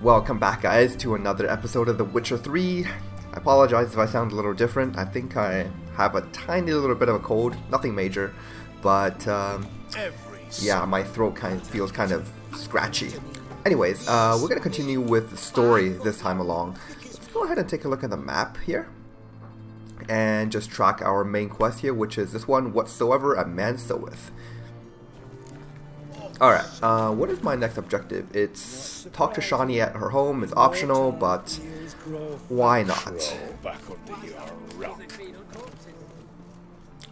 Welcome back, guys, to another episode of The Witcher 3. I apologize if I sound a little different. I think I have a tiny little bit of a cold. Nothing major. But, yeah, my throat feels kind of scratchy. Anyways, we're going to continue with the story this time along. Let's go ahead and take a look at the map here. And just track our main quest here, which is this one, Whatsoever a Man Soweth. Alright, what is my next objective? It's talk to Shani at her home. It's optional, but why not?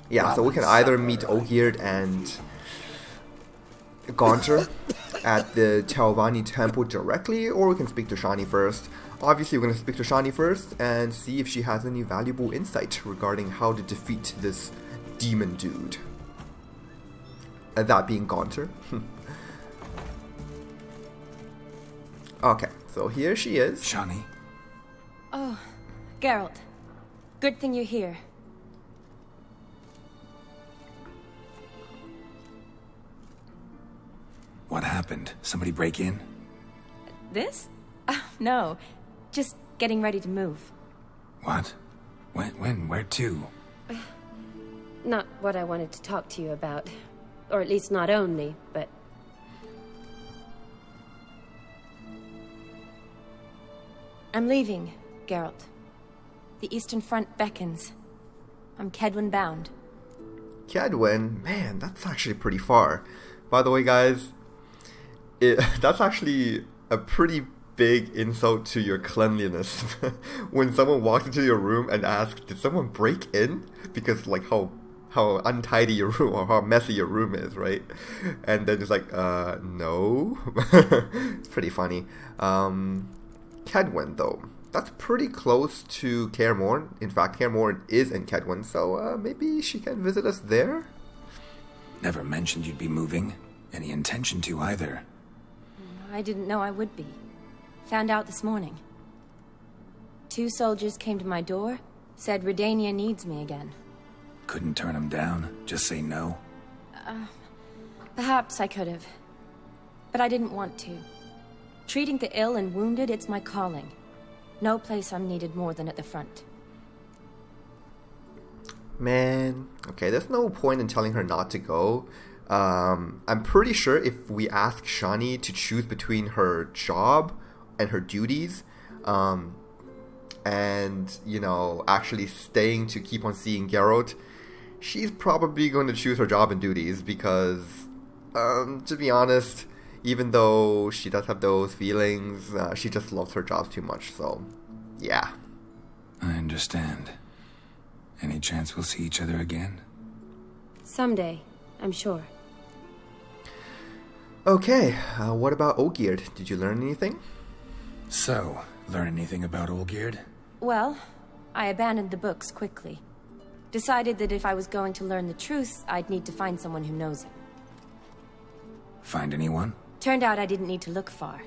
Yeah, so we can either meet Olgierd and Gaunter at the Telvanni temple directly, or we can speak to Shani first. Obviously, we're going to speak to Shani first and see if she has any valuable insight regarding how to defeat this demon dude. That being Gaunter. Okay, so here she is. Shani. Oh, Geralt. Good thing you're here. What happened? Somebody break in? This? No. Just getting ready to move. What? When? Where to? Not what I wanted to talk to you about. Or at least not only, but... I'm leaving, Geralt. The Eastern Front beckons. I'm Kedwin bound. Kedwin? Man, that's actually pretty far. By the way, guys, that's actually a pretty big insult to your cleanliness. When someone walks into your room and asks, did someone break in? Because, like, how untidy your room or how messy your room is, right? And then it's like, no. It's pretty funny. Kedwin, though. That's pretty close to Kaer Morhen. In fact, Kaer Morhen is in Kedwin, so maybe she can visit us there? Never mentioned you'd be moving. Any intention to either. I didn't know I would be. Found out this morning. 2 soldiers came to my door, said Redania needs me again. Couldn't turn them down? Just say no? Perhaps I could have. But I didn't want to. Treating the ill and wounded, it's my calling. No place I'm needed more than at the front. Man, okay, there's no point in telling her not to go. I'm pretty sure if we ask Shani to choose between her job and her duties, and, you know, actually staying to keep on seeing Geralt, she's probably going to choose her job and duties because, to be honest, even though she does have those feelings, she just loves her job too much, so, yeah. I understand. Any chance we'll see each other again? Someday, I'm sure. Okay, what about Olgierd? Did you learn anything? So, learn anything about Olgierd? Well, I abandoned the books quickly. Decided that if I was going to learn the truth, I'd need to find someone who knows it. Find anyone? Turned out I didn't need to look far.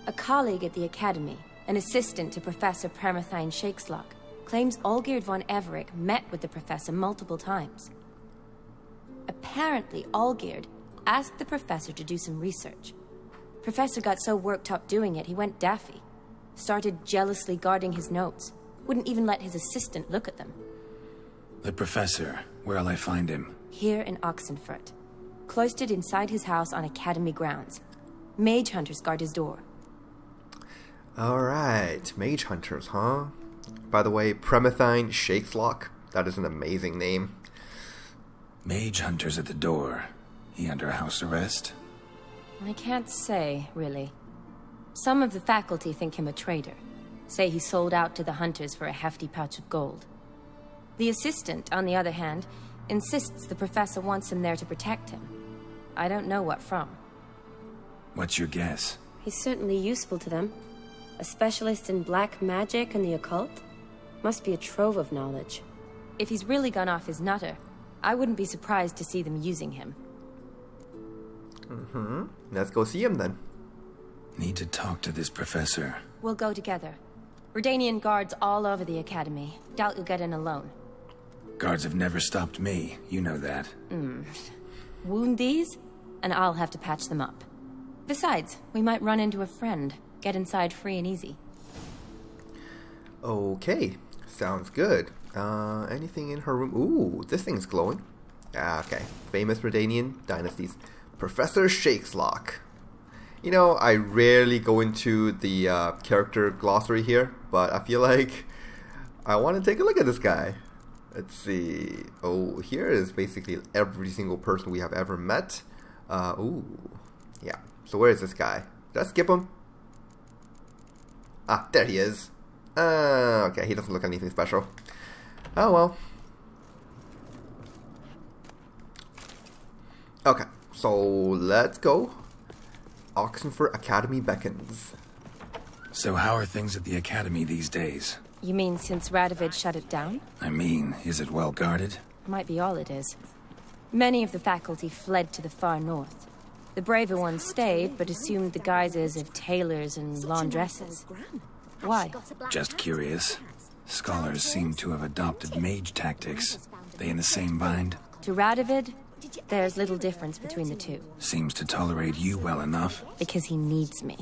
A colleague at the Academy, an assistant to Professor Premathine Shakeslock, claims Olgierd von Everec met with the professor multiple times. Apparently, Olgierd asked the professor to do some research. Professor got so worked up doing it, he went daffy. Started jealously guarding his notes. Wouldn't even let his assistant look at them. The professor, where'll I find him? Here in Oxenfurt. Cloistered inside his house on Academy grounds. Mage hunters guard his door. Alright, mage hunters, huh? By the way, Premathine Shakeslock, that is an amazing name. Mage hunters at the door. He under house arrest? I can't say, really. Some of the faculty think him a traitor. Say he sold out to the hunters for a hefty pouch of gold. The assistant, on the other hand, insists the professor wants him there to protect him. I don't know what from. What's your guess? He's certainly useful to them. A specialist in black magic and the occult? Must be a trove of knowledge. If he's really gone off his nutter, I wouldn't be surprised to see them using him. Let's go see him then. Need to talk to this professor. We'll go together. Redanian guards all over the Academy. Doubt you'll get in alone. Guards have never stopped me, you know that. Wound these, and I'll have to patch them up. Besides, we might run into a friend. Get inside free and easy. Okay, sounds good. Anything in her room? Ooh, this thing's glowing. Okay, famous Redanian dynasties. Professor Shakeslock. You know, I rarely go into the character glossary here, but I feel like I want to take a look at this guy. Let's see. Oh, here is basically every single person we have ever met. Ooh, yeah. So where is this guy? Did I skip him? Ah, there he is. Okay, he doesn't look anything special. Oh well. Okay, so let's go. Oxenford Academy beckons. So how are things at the Academy these days? You mean since Radovid shut it down? I mean, is it well guarded? Might be all it is. Many of the faculty fled to the far north. The braver ones stayed, but assumed the guises of tailors and laundresses. Why? Just curious. Scholars seem to have adopted mage tactics. They in the same bind? To Radovid, there's little difference between the two. Seems to tolerate you well enough. Because he needs me.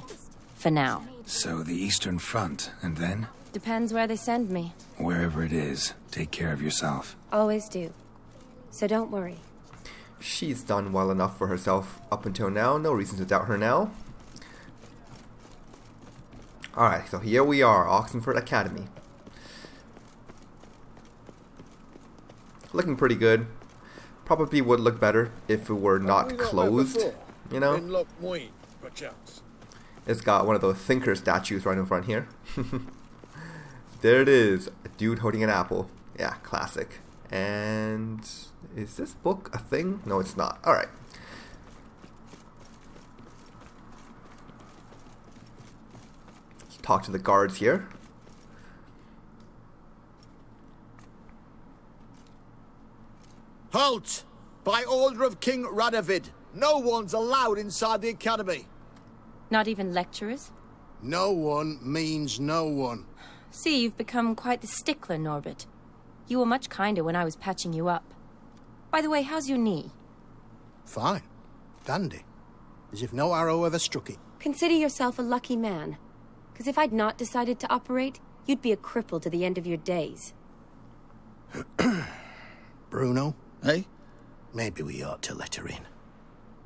For now. So the Eastern Front, and then? Depends where they send me. Wherever it is, take care of yourself. Always do. So don't worry. She's done well enough for herself up until now. No reason to doubt her now. Alright, so here we are, Oxenford Academy. Looking pretty good. Probably would look better if it were not closed, you know? It's got one of those thinker statues right in front here. There it is, a dude holding an apple. Yeah, classic. And is this book a thing? No, it's not. Alright. Let's talk to the guards here. Halt! By order of King Radovid, no one's allowed inside the academy. Not even lecturers? No one means no one. See, you've become quite the stickler, Norbert. You were much kinder when I was patching you up. By the way, how's your knee? Fine. Dandy. As if no arrow ever struck it. Consider yourself a lucky man. Because if I'd not decided to operate, you'd be a cripple to the end of your days. Bruno, eh? Maybe we ought to let her in.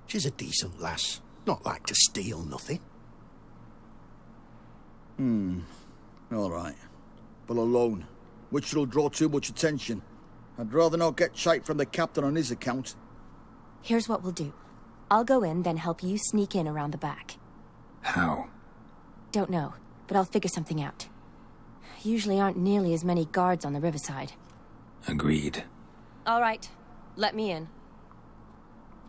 She's a decent lass. Not like to steal nothing. All right. But alone, which will draw too much attention. I'd rather not get shite from the captain on his account. Here's what we'll do. I'll go in, then help you sneak in around the back. How? Don't know, but I'll figure something out. Usually aren't nearly as many guards on the riverside. Agreed. All right, let me in.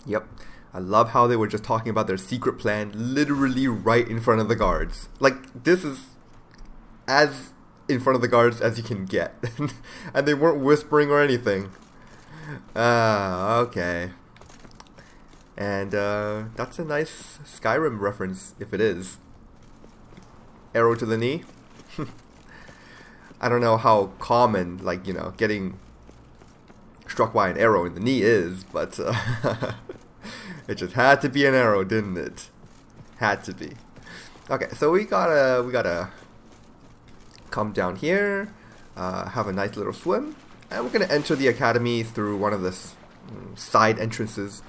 Yep. I love how they were just talking about their secret plan literally right in front of the guards. Like, this is as in front of the guards as you can get. And they weren't whispering or anything. Okay. And that's a nice Skyrim reference, if it is. Arrow to the knee. I don't know how common, like, you know, getting struck by an arrow in the knee is, but it just had to be an arrow, didn't it? Had to be. Okay, so we gotta come down here, have a nice little swim, and we're gonna enter the academy through one of the side entrances.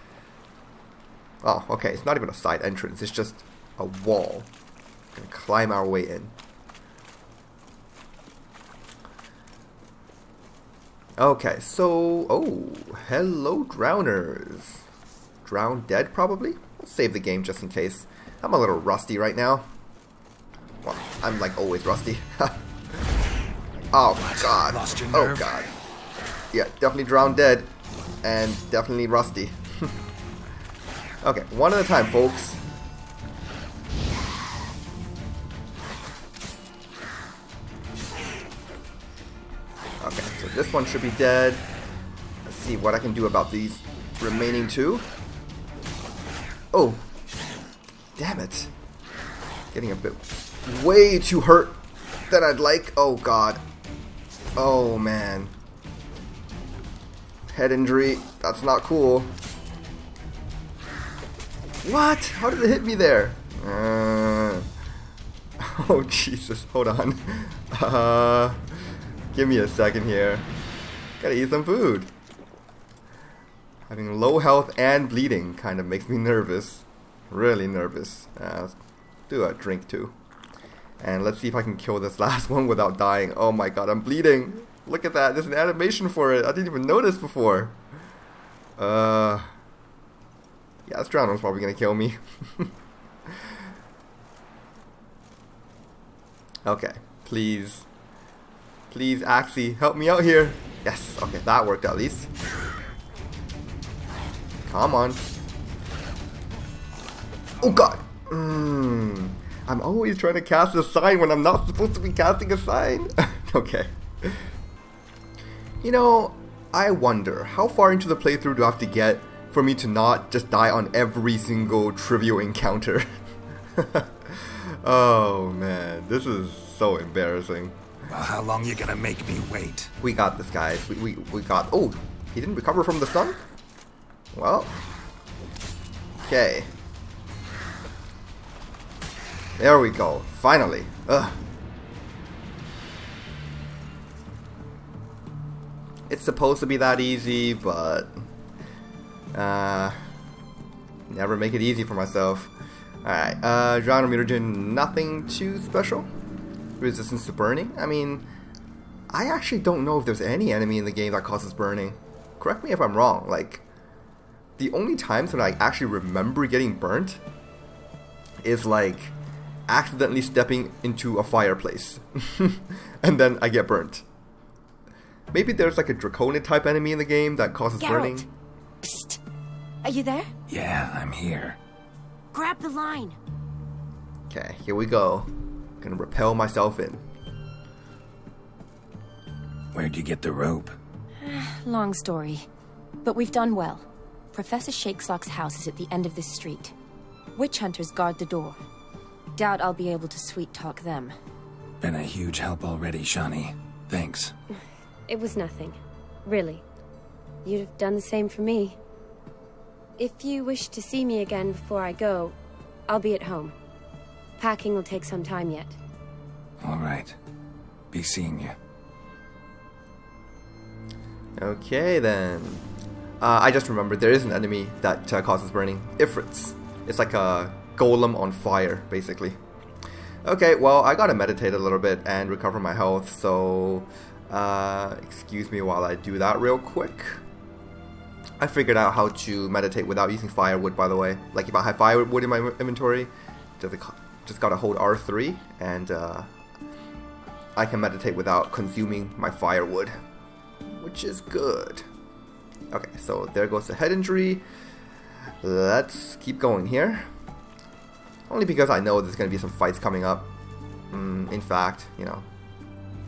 Oh, okay, it's not even a side entrance, it's just a wall. We're gonna climb our way in. Okay, so, oh, hello drowners. Drowned dead, probably? I'll save the game just in case. I'm a little rusty right now. Well, I'm like always rusty. Oh, God. Oh, God. Yeah, definitely drowned dead. And definitely rusty. Okay, one at a time, folks. Okay, so this one should be dead. Let's see what I can do about these remaining two. Oh, damn it. Getting a bit way too hurt than I'd like. Oh, God. Oh, man. Head injury. That's not cool. What? How did it hit me there? Oh, Jesus. Hold on. Give me a second here. Gotta eat some food. Having low health and bleeding kind of makes me nervous. Really nervous. Let's do a drink too. And let's see if I can kill this last one without dying. Oh my god, I'm bleeding. Look at that. There's an animation for it. I didn't even notice before. Yeah, this drown one's probably gonna kill me. Okay, please. Please, Axie, help me out here. Yes, okay, that worked at least. Come on. Oh god! I'm always trying to cast a sign when I'm not supposed to be casting a sign. Okay. You know, I wonder, how far into the playthrough do I have to get for me to not just die on every single trivial encounter? Oh man, this is so embarrassing. Well, how long you gonna make me wait? We got this, guys. We got... Oh, he didn't recover from the sun? Well. Okay. There we go. Finally. Ugh. It's supposed to be that easy, but... never make it easy for myself. Alright, genre mutagen, nothing too special. Resistance to burning. I mean, I actually don't know if there's any enemy in the game that causes burning. Correct me if I'm wrong. Like, the only times when I actually remember getting burnt is like accidentally stepping into a fireplace and then I get burnt. Maybe there's like a draconic type enemy in the game that causes burning. Psst. Are you there? Yeah, I'm here. Grab the line. Okay, here we go. Gonna repel myself in. Where'd you get the rope? Long story. But we've done well. Professor Shakeslock's house is at the end of this street. Witch hunters guard the door. Doubt I'll be able to sweet-talk them. Been a huge help already, Shani. Thanks. It was nothing. Really. You'd have done the same for me. If you wish to see me again before I go, I'll be at home. Packing will take some time yet. All right. Be seeing you. Okay then. I just remembered there is an enemy that causes burning. Ifrits. It's like a golem on fire, basically. Okay, well, I gotta meditate a little bit and recover my health, so excuse me while I do that real quick. I figured out how to meditate without using firewood, by the way. Like, if I have firewood in my inventory, just gotta hold R3, and I can meditate without consuming my firewood, which is good. Okay, so there goes the head injury. Let's keep going here. Only because I know there's gonna be some fights coming up. In fact, you know,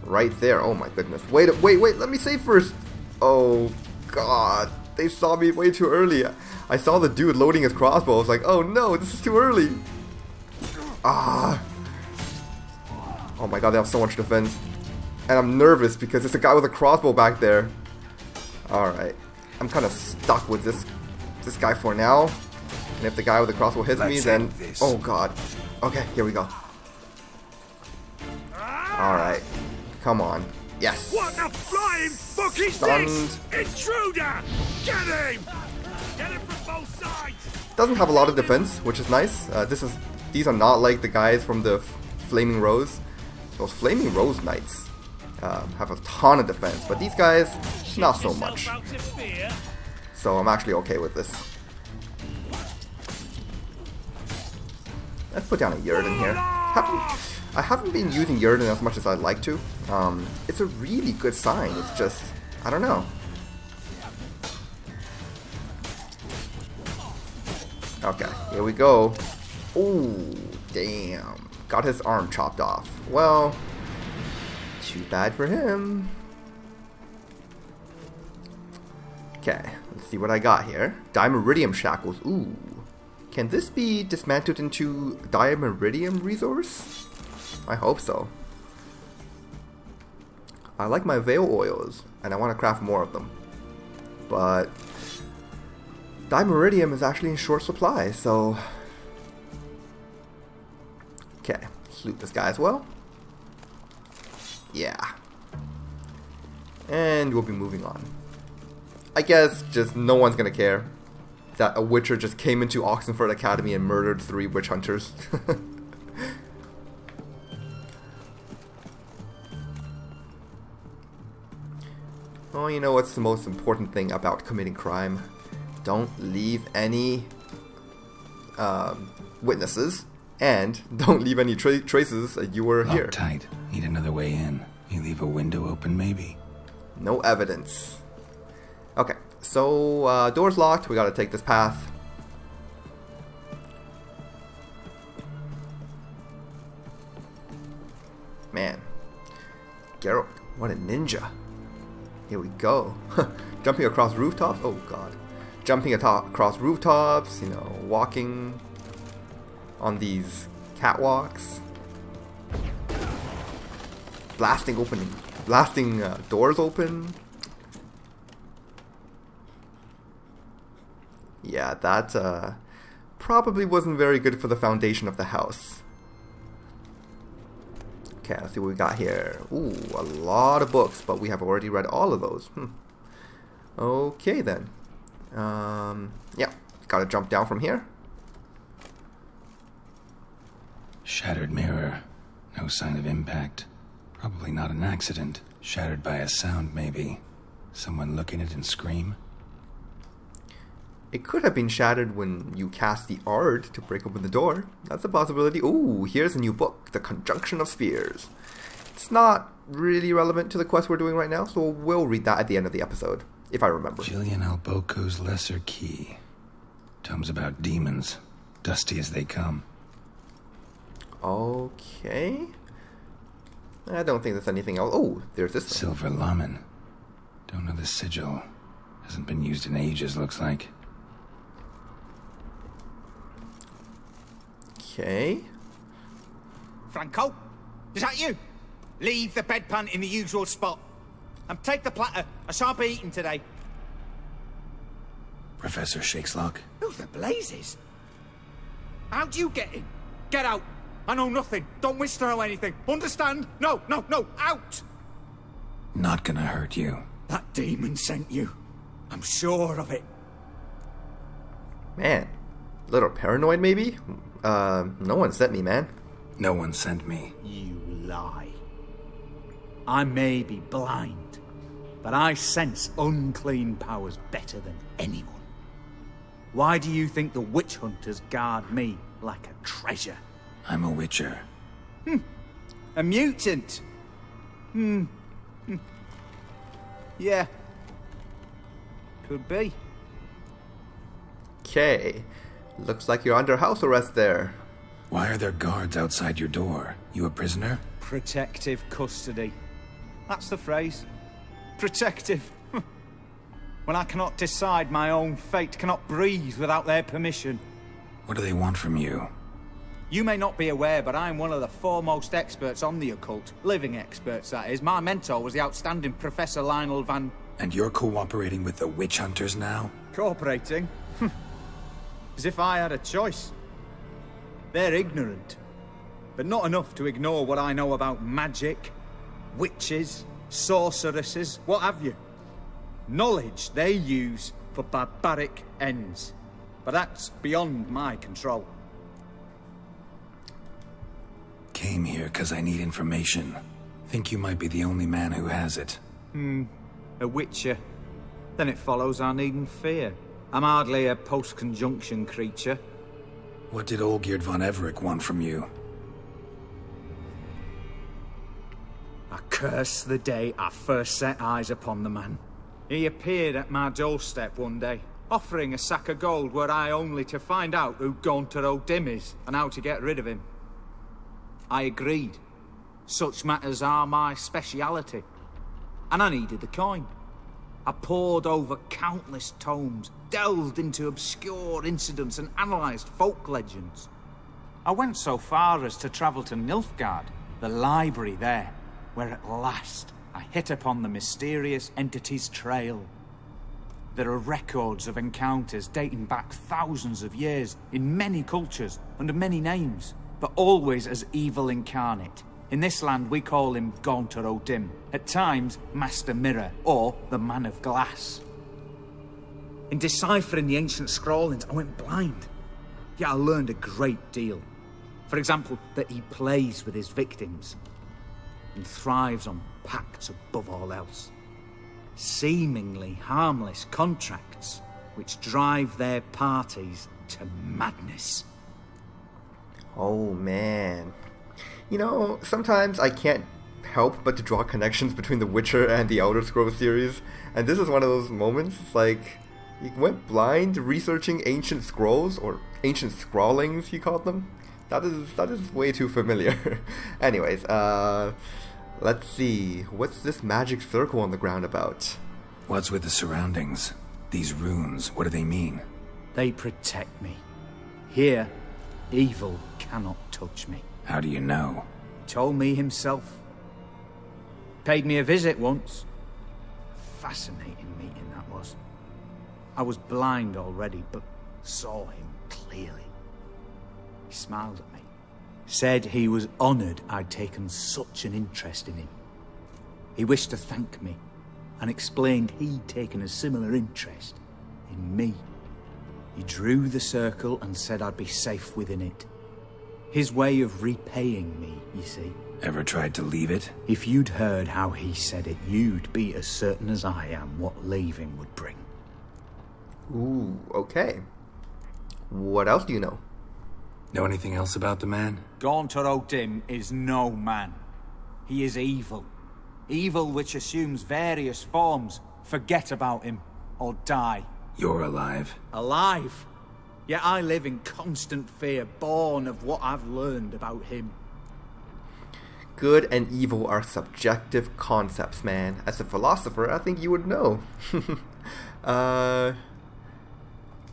right there. Oh my goodness. Wait, let me save first. Oh god. They saw me way too early. I saw the dude loading his crossbow. I was like, oh no, this is too early. Ah. Oh my god, they have so much defense. And I'm nervous because there's a guy with a crossbow back there. Alright. I'm kind of stuck with this guy for now. And if the guy with the crossbow hits me, then... Oh god. Okay, here we go. Alright. Come on. Yes. What the flying fuck is this? Intruder! Get him! Get him from both sides! Doesn't have a lot of defense, which is nice. These are not like the guys from the Flaming Rose. Those Flaming Rose Knights have a ton of defense, but these guys, not so much. So I'm actually okay with this. Let's put down a Yrden here. I haven't been using Yrden as much as I'd like to. It's a really good sign. It's just, I don't know. Okay, here we go. Ooh, damn. Got his arm chopped off. Well, too bad for him. Okay, let's see what I got here. Dimeridium shackles. Ooh. Can this be dismantled into Dimeridium resource? I hope so. I like my veil oils, and I want to craft more of them. But Dimeridium is actually in short supply, so... Okay, Let's loot this guy as well. Yeah. And we'll be moving on. I guess just no one's gonna care that a witcher just came into Oxenford Academy and murdered 3 witch hunters. Oh, you know what's the most important thing about committing crime? Don't leave any witnesses, and don't leave any traces that you were here. Tight. Need another way in. You leave a window open, maybe? No evidence. Okay, so door's locked. We gotta take this path. Man, Geralt, what a ninja. Here we go. Jumping across rooftops? Oh god. Jumping across rooftops, you know, walking on these catwalks. Blasting doors open. Yeah, that probably wasn't very good for the foundation of the house. Okay, let's see what we got here. Ooh, a lot of books, but we have already read all of those. Okay then. Yeah, gotta jump down from here. Shattered mirror. No sign of impact. Probably not an accident. Shattered by a sound, maybe. Someone look in it and scream. It could have been shattered when you cast the Ard to break open the door. That's a possibility. Ooh, here's a new book, The Conjunction of Spheres. It's not really relevant to the quest we're doing right now, so we'll read that at the end of the episode, if I remember. Gillian Alboco's Lesser Key. Tomes about demons, dusty as they come. Okay. I don't think there's anything else. Oh, there's this one. Silver Lamen. Don't know the sigil. Hasn't been used in ages, looks like. Okay. Franco? Is that you? Leave the bedpan in the usual spot. And take the platter. I shan't be eating today. Professor Shakeslock? Who the blazes? How do you get in? Get out. I know nothing. Don't wish to know anything. Understand? No, out! Not gonna hurt you. That demon sent you. I'm sure of it. Man, a little paranoid maybe? No one sent me, man. No one sent me. You lie. I may be blind, but I sense unclean powers better than anyone. Why do you think the witch hunters guard me like a treasure? I'm a witcher. A mutant? Yeah. Could be. Okay. Looks like you're under house arrest there. Why are there guards outside your door? You a prisoner? Protective custody. That's the phrase. Protective. When I cannot decide my own fate, cannot breathe without their permission. What do they want from you? You may not be aware, but I'm one of the foremost experts on the occult. Living experts, that is. My mentor was the outstanding Professor Lionel Van... And you're cooperating with the witch hunters now? Cooperating? As if I had a choice. They're ignorant, but not enough to ignore what I know about magic, witches, sorceresses, what have you. Knowledge they use for barbaric ends, but that's beyond my control. Came here because I need information. Think you might be the only man who has it. A witcher. Then it follows I needn't fear. I'm hardly a post-conjunction creature. What did Olgierd von Everec want from you? I curse the day I first set eyes upon the man. He appeared at my doorstep one day, offering a sack of gold were I only to find out who Gaunter O'Dimm is and how to get rid of him. I agreed. Such matters are my speciality. And I needed the coin. I pored over countless tomes, delved into obscure incidents and analysed folk legends. I went so far as to travel to Nilfgaard, the library there, where at last I hit upon the mysterious entity's trail. There are records of encounters dating back thousands of years in many cultures under many names, but always as evil incarnate. In this land, we call him Gaunter O'Dimm, at times Master Mirror, or the Man of Glass. In deciphering the ancient scrawlings, I went blind. Yet I learned a great deal. For example, that he plays with his victims and thrives on pacts above all else. Seemingly harmless contracts which drive their parties to madness. Oh man. You know, sometimes I can't help but to draw connections between The Witcher and the Elder Scrolls series, and this is one of those moments. It's like, you went blind researching ancient scrolls, or ancient scrawlings you called them? That is way too familiar. Anyways, let's see, what's this magic circle on the ground about? What's with the surroundings? These runes, what do they mean? They protect me. Here, evil cannot touch me. How do you know? He told me himself. Paid me a visit once. Fascinating meeting that was. I was blind already, but saw him clearly. He smiled at me. Said he was honoured I'd taken such an interest in him. He wished to thank me, and explained he'd taken a similar interest in me. He drew the circle and said I'd be safe within it. His way of repaying me, you see. Ever tried to leave it? If you'd heard how he said it, you'd be as certain as I am what leaving would bring. Ooh, okay. What else do you know? Know anything else about the man? Gaunter O'Dimm is no man. He is evil. Evil which assumes various forms. Forget about him, or die. You're alive. Alive? Yet I live in constant fear, born of what I've learned about him. Good and evil are subjective concepts, man. As a philosopher, I think you would know.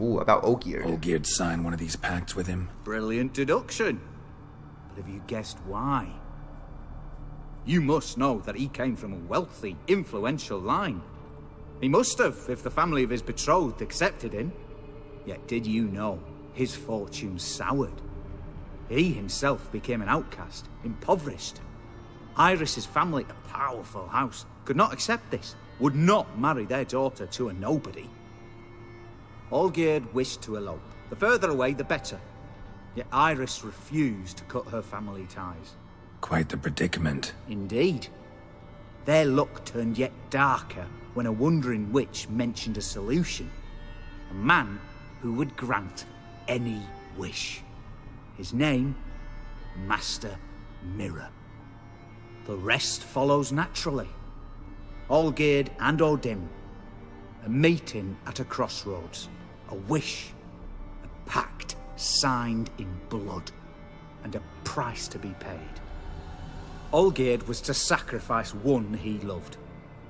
Ooh, about Olgierd. Olgierd signed one of these pacts with him. Brilliant deduction. But have you guessed why? You must know that he came from a wealthy, influential line. He must have, if the family of his betrothed accepted him. Yet did you know his fortune soured? He himself became an outcast, impoverished. Iris's family, a powerful house, could not accept this, would not marry their daughter to a nobody. Olgierd wished to elope. The further away, the better. Yet Iris refused to cut her family ties. Quite the predicament. Indeed. Their luck turned yet darker when a wandering witch mentioned a solution. A man who would grant any wish. His name, Master Mirror. The rest follows naturally. Olgierd and O'Dimm. A meeting at a crossroads. A wish. A pact signed in blood. And a price to be paid. Olgierd was to sacrifice one he loved.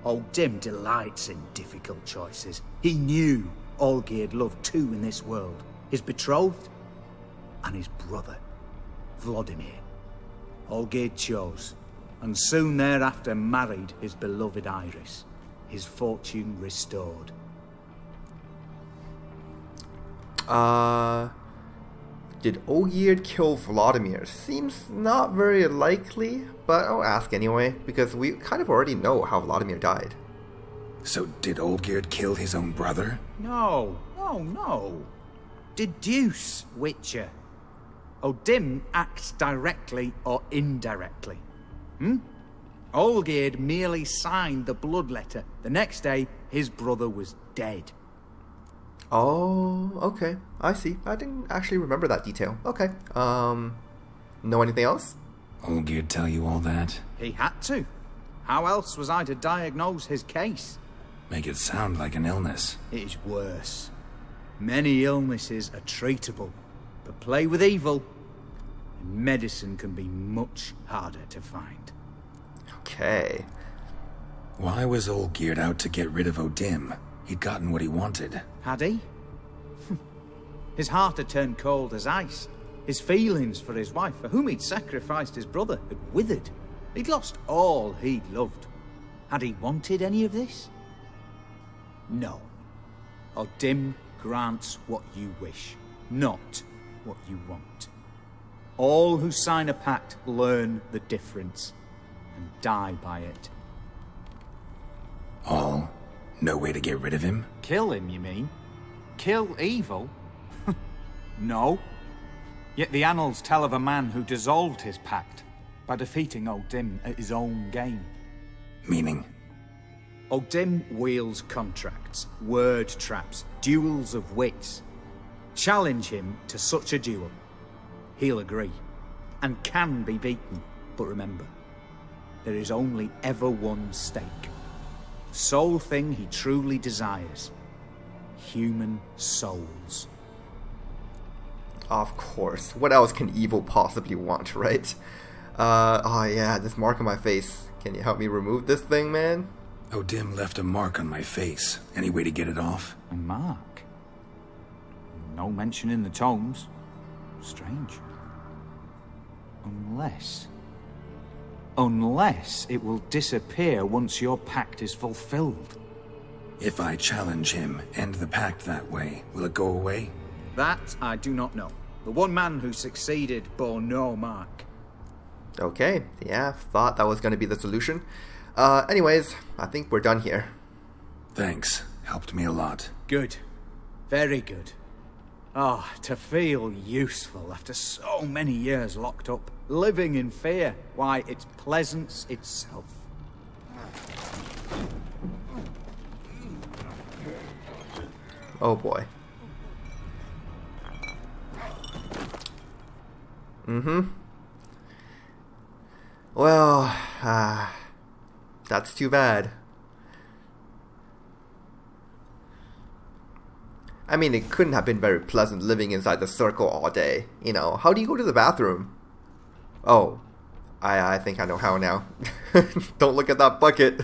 O'Dimm delights in difficult choices. He knew Olgierd loved two in this world. His betrothed and his brother, Vladimir. Olgierd chose, and soon thereafter married his beloved Iris, his fortune restored. Did Olgierd kill Vladimir? Seems not very likely, but I'll ask anyway, because we kind of already know how Vladimir died. So did Olgierd kill his own brother? No. Deduce, Witcher. O'Dimm acts directly or indirectly. Olgierd merely signed the blood letter. The next day, his brother was dead. Oh, okay. I see. I didn't actually remember that detail. Okay. Know anything else? Olgierd tell you all that? He had to. How else was I to diagnose his case? Make it sound like an illness. It is worse. Many illnesses are treatable, but play with evil, and medicine can be much harder to find. Okay. Why was Olgierd out to get rid of O'Dimm? He'd gotten what he wanted. Had he? His heart had turned cold as ice. His feelings for his wife, for whom he'd sacrificed his brother, had withered. He'd lost all he'd loved. Had he wanted any of this? No. O'Dimm grants what you wish, not what you want. All who sign a pact learn the difference and die by it. All? No way to get rid of him? Kill him, you mean? Kill evil? No. Yet the annals tell of a man who dissolved his pact by defeating O'Dimm at his own game. Meaning? O'Dimm wields contracts, word traps, duels of wits. Challenge him to such a duel. He'll agree, and can be beaten. But remember, there is only ever one stake. The sole thing he truly desires. Human souls. Of course. What else can evil possibly want, right? Oh yeah, this mark on my face. Can you help me remove this thing, man? O'Dimm left a mark on my face. Any way to get it off? A mark? No mention in the tomes. Strange. Unless it will disappear once your pact is fulfilled. If I challenge him, end the pact that way, will it go away? That I do not know. The one man who succeeded bore no mark. Okay, yeah, thought that was going to be the solution. Anyways, I think we're done here. Thanks. Helped me a lot. Good. Very good. Oh, to feel useful after so many years locked up, living in fear. Why, it's pleasance itself. Oh boy. Well, that's too bad. I mean, it couldn't have been very pleasant living inside the circle all day. You know, how do you go to the bathroom? Oh, I think I know how now. Don't look at that bucket.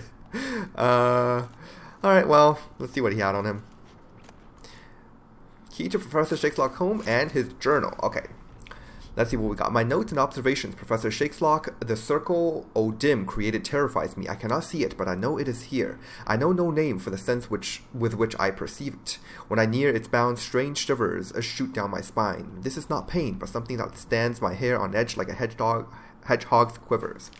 Alright, well, let's see what he had on him. Key to Professor Shakeslock's home and his journal. Okay. Let's see what we got. My notes and observations. Professor Shakeslock, the circle O'Dimm created terrifies me. I cannot see it, but I know it is here. I know no name for the sense with which I perceive it. When I near its bounds, strange shivers shoot down my spine. This is not pain, but something that stands my hair on edge like a hedgehog's quivers.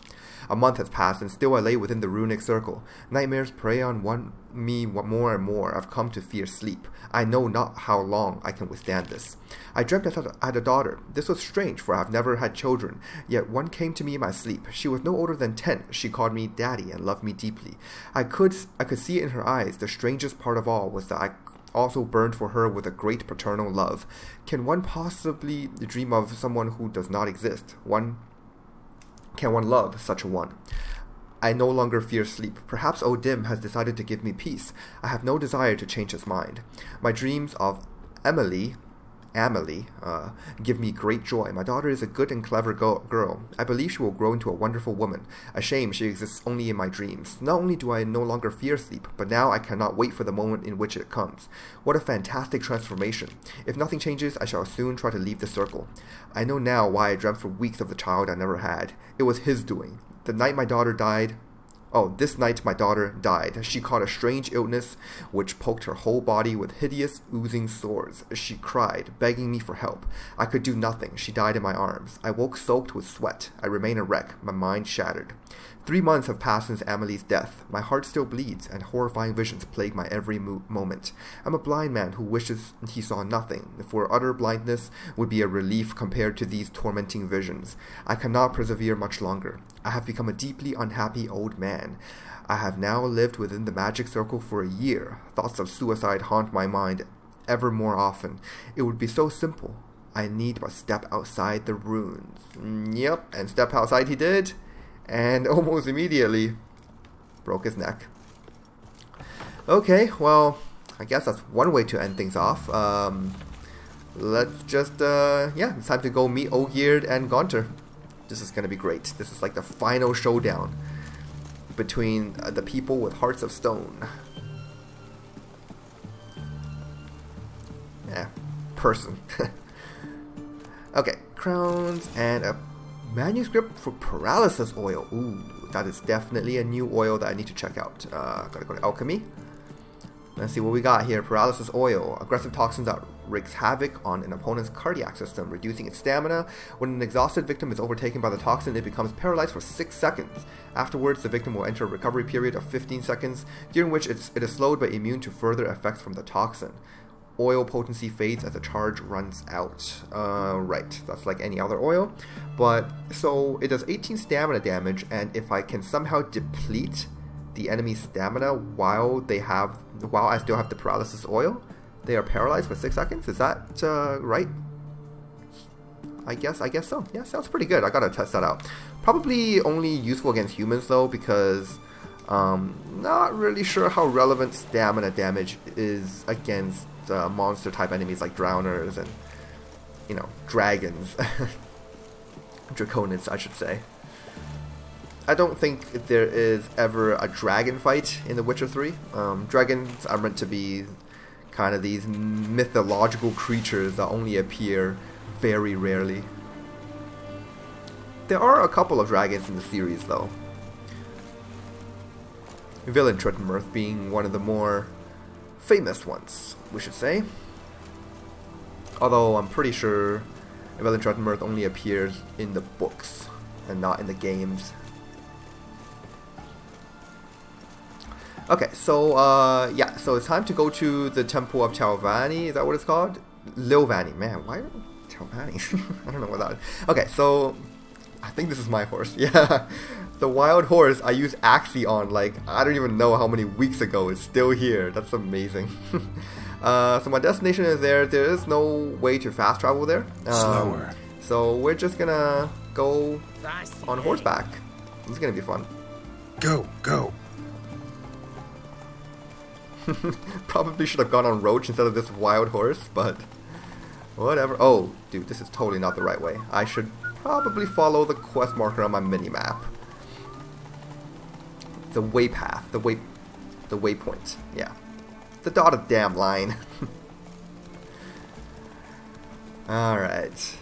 A month has passed, and still I lay within the runic circle. Nightmares prey on me more and more. I've come to fear sleep. I know not how long I can withstand this. I dreamt I had a daughter. This was strange, for I have never had children. Yet one came to me in my sleep. She was no older than 10. She called me Daddy and loved me deeply. I could see it in her eyes. The strangest part of all was that I also burned for her with a great paternal love. Can one possibly dream of someone who does not exist? Can one love such a one? I no longer fear sleep. Perhaps O'Dimm has decided to give me peace. I have no desire to change his mind. My dreams of Amelie, give me great joy. My daughter is a good and clever girl. I believe she will grow into a wonderful woman. A shame she exists only in my dreams. Not only do I no longer fear sleep, but now I cannot wait for the moment in which it comes. What a fantastic transformation. If nothing changes, I shall soon try to leave the circle. I know now why I dreamt for weeks of the child I never had. It was his doing. This night my daughter died. She caught a strange illness which poked her whole body with hideous, oozing sores. She cried, begging me for help. I could do nothing. She died in my arms. I woke soaked with sweat. I remain a wreck, my mind shattered. 3 months have passed since Amelie's death. My heart still bleeds, and horrifying visions plague my every moment. I'm a blind man who wishes he saw nothing, for utter blindness would be a relief compared to these tormenting visions. I cannot persevere much longer. I have become a deeply unhappy old man. I have now lived within the magic circle for a year. Thoughts of suicide haunt my mind ever more often. It would be so simple. I need but step outside the ruins. Yep, and step outside he did. And almost immediately broke his neck. Okay, well, I guess that's one way to end things off. Let's just, it's time to go meet Ogierd and Gaunter. This is going to be great. This is like the final showdown between the people with hearts of stone. Person. Okay, crowns and a manuscript for paralysis oil. Ooh, that is definitely a new oil that I need to check out. Gotta go to alchemy. Let's see what we got here. Paralysis oil. Aggressive toxins that wreaks havoc on an opponent's cardiac system, reducing its stamina. When an exhausted victim is overtaken by the toxin, it becomes paralyzed for 6 seconds. Afterwards, the victim will enter a recovery period of 15 seconds, during which it is slowed but immune to further effects from the toxin. Oil potency fades as the charge runs out. Right, that's like any other oil. But, so, it does 18 stamina damage, and if I can somehow deplete the enemy's stamina while I still have the paralysis oil, they are paralyzed for 6 seconds? Is that right? I guess so. Yeah, sounds pretty good. I gotta test that out. Probably only useful against humans though, because not really sure how relevant stamina damage is against monster type enemies like drowners and, you know, dragons. Draconids, I should say. I don't think there is ever a dragon fight in The Witcher 3. Dragons are meant to be kind of these mythological creatures that only appear very rarely. There are a couple of dragons in the series though. Villain Trettenmirth being one of the more famous ones, we should say. Although I'm pretty sure Villain Trettenmirth only appears in the books and not in the games. Okay, so yeah, so it's time to go to the Temple of Talvani. Is that what it's called? Lilvani. Man, why Talvani? I don't know what that is. Okay, so I think this is my horse. Yeah, the wild horse I used Axie on like I don't even know how many weeks ago. It's still here. That's amazing. So my destination is there. There is no way to fast travel there. Slower. So we're just gonna go on horseback. This is gonna be fun. Go. Probably should have gone on Roach instead of this wild horse, but whatever. Oh, dude, this is totally not the right way. I should probably follow the quest marker on my mini-map. The waypath, the waypoint, yeah. The dotted damn line. Alright.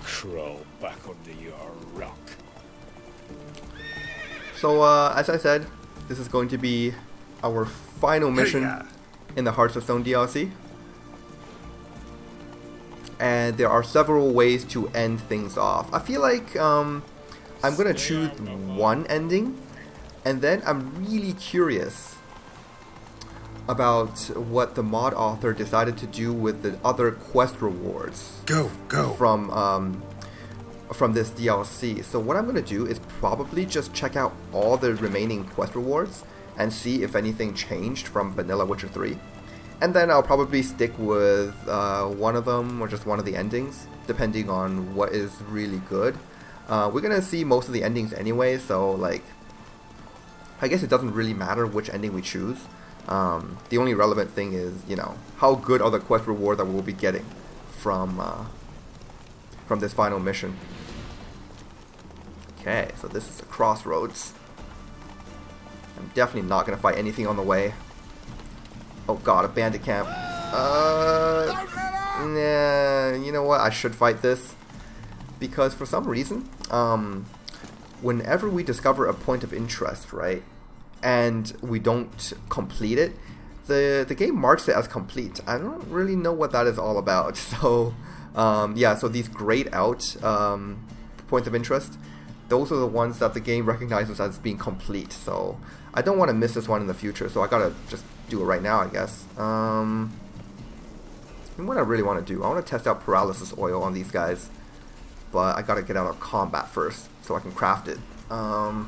Crawl back under your rock. So, as I said, this is going to be our final mission in the Hearts of Stone DLC. And there are several ways to end things off. I feel like I'm going to choose one ending, and then I'm really curious about what the mod author decided to do with the other quest rewards. Go. From this DLC. So what I'm going to do is probably just check out all the remaining quest rewards and see if anything changed from Vanilla Witcher 3. And then I'll probably stick with one of them or just one of the endings, depending on what is really good. We're going to see most of the endings anyway, so like, I guess it doesn't really matter which ending we choose. The only relevant thing is, you know, how good are the quest rewards that we'll be getting from this final mission. Okay, so this is a crossroads. I'm definitely not gonna fight anything on the way. Oh god, a bandit camp. Nah, you know what? I should fight this. Because for some reason, whenever we discover a point of interest, right, and we don't complete it, the game marks it as complete. I don't really know what that is all about. So, yeah, so these grayed out points of interest, those are the ones that the game recognizes as being complete. So I don't want to miss this one in the future, so I gotta just do it right now, I guess. And what I really want to do, I want to test out paralysis oil on these guys, but I gotta get out of combat first so I can craft it. Did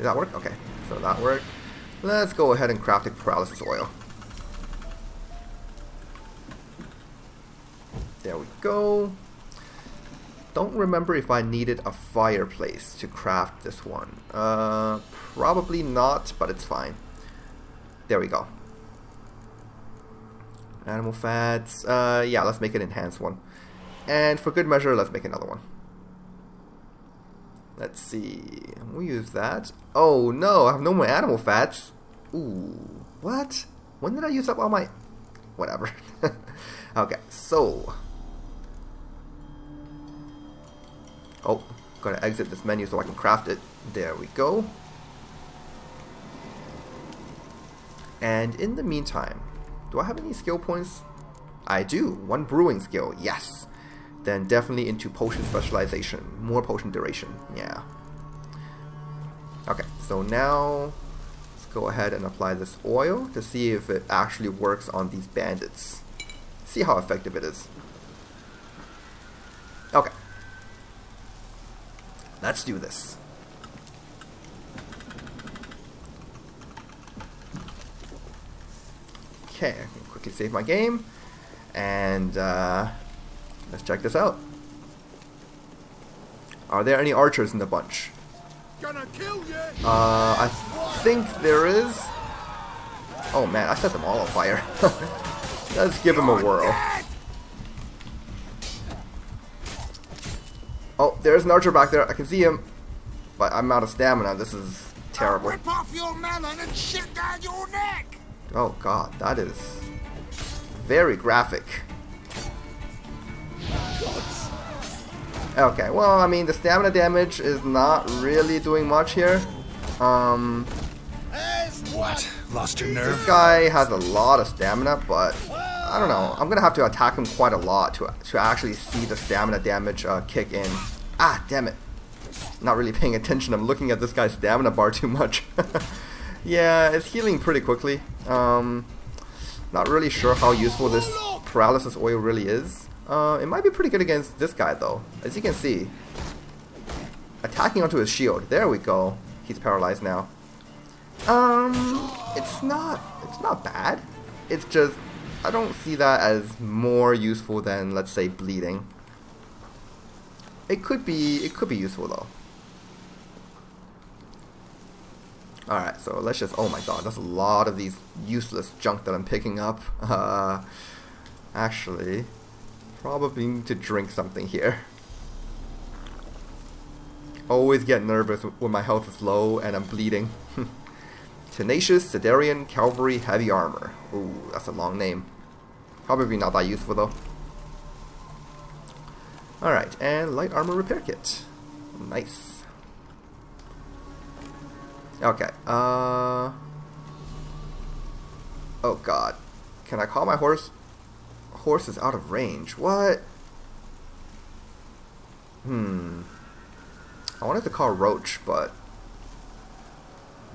that work? Okay, so that worked. Let's go ahead and craft a paralysis oil. There we go. Don't remember if I needed a fireplace to craft this one. Probably not, but it's fine. There we go. Animal fats. Yeah, let's make an enhanced one. And for good measure, let's make another one. Let's see. We'll use that. Oh no, I have no more animal fats. Ooh, what? When did I use up all my... Whatever. Okay, so... Oh, gotta exit this menu so I can craft it. There we go. And in the meantime, do I have any skill points? I do. 1 brewing skill, yes. Then definitely into potion specialization. More potion duration, yeah. Okay, so now let's go ahead and apply this oil to see if it actually works on these bandits. See how effective it is. Okay. Let's do this. Okay, I can quickly save my game. And let's check this out. Are there any archers in the bunch? Gonna kill you. I think there is. Oh man, I set them all on fire. Let's give them a whirl. Oh, there's an archer back there. I can see him, but I'm out of stamina. This is terrible. Rip off your melon and shit down your neck. Oh god, that is very graphic. Okay, well, I mean, the stamina damage is not really doing much here. What? Lost your nerve? This guy has a lot of stamina, but I don't know. I'm gonna have to attack him quite a lot to actually see the stamina damage kick in. Ah, damn it. Not really paying attention. I'm looking at this guy's stamina bar too much. Yeah, it's healing pretty quickly. Not really sure how useful this paralysis oil really is. It might be pretty good against this guy though, as you can see. Attacking onto his shield. There we go. He's paralyzed now. It's not bad. It's just I don't see that as more useful than, let's say, bleeding. It could be useful though. Alright, so let's just, oh my god, that's a lot of these useless junk that I'm picking up. Actually, probably need to drink something here. Always get nervous when my health is low and I'm bleeding. Tenacious, Sidarian, Cavalry, Heavy Armor. Ooh, that's a long name. Probably not that useful though. Alright, and Light Armor Repair Kit. Nice. Okay, oh god. Can I call my horse? Horse is out of range. What? I wanted to call Roach, but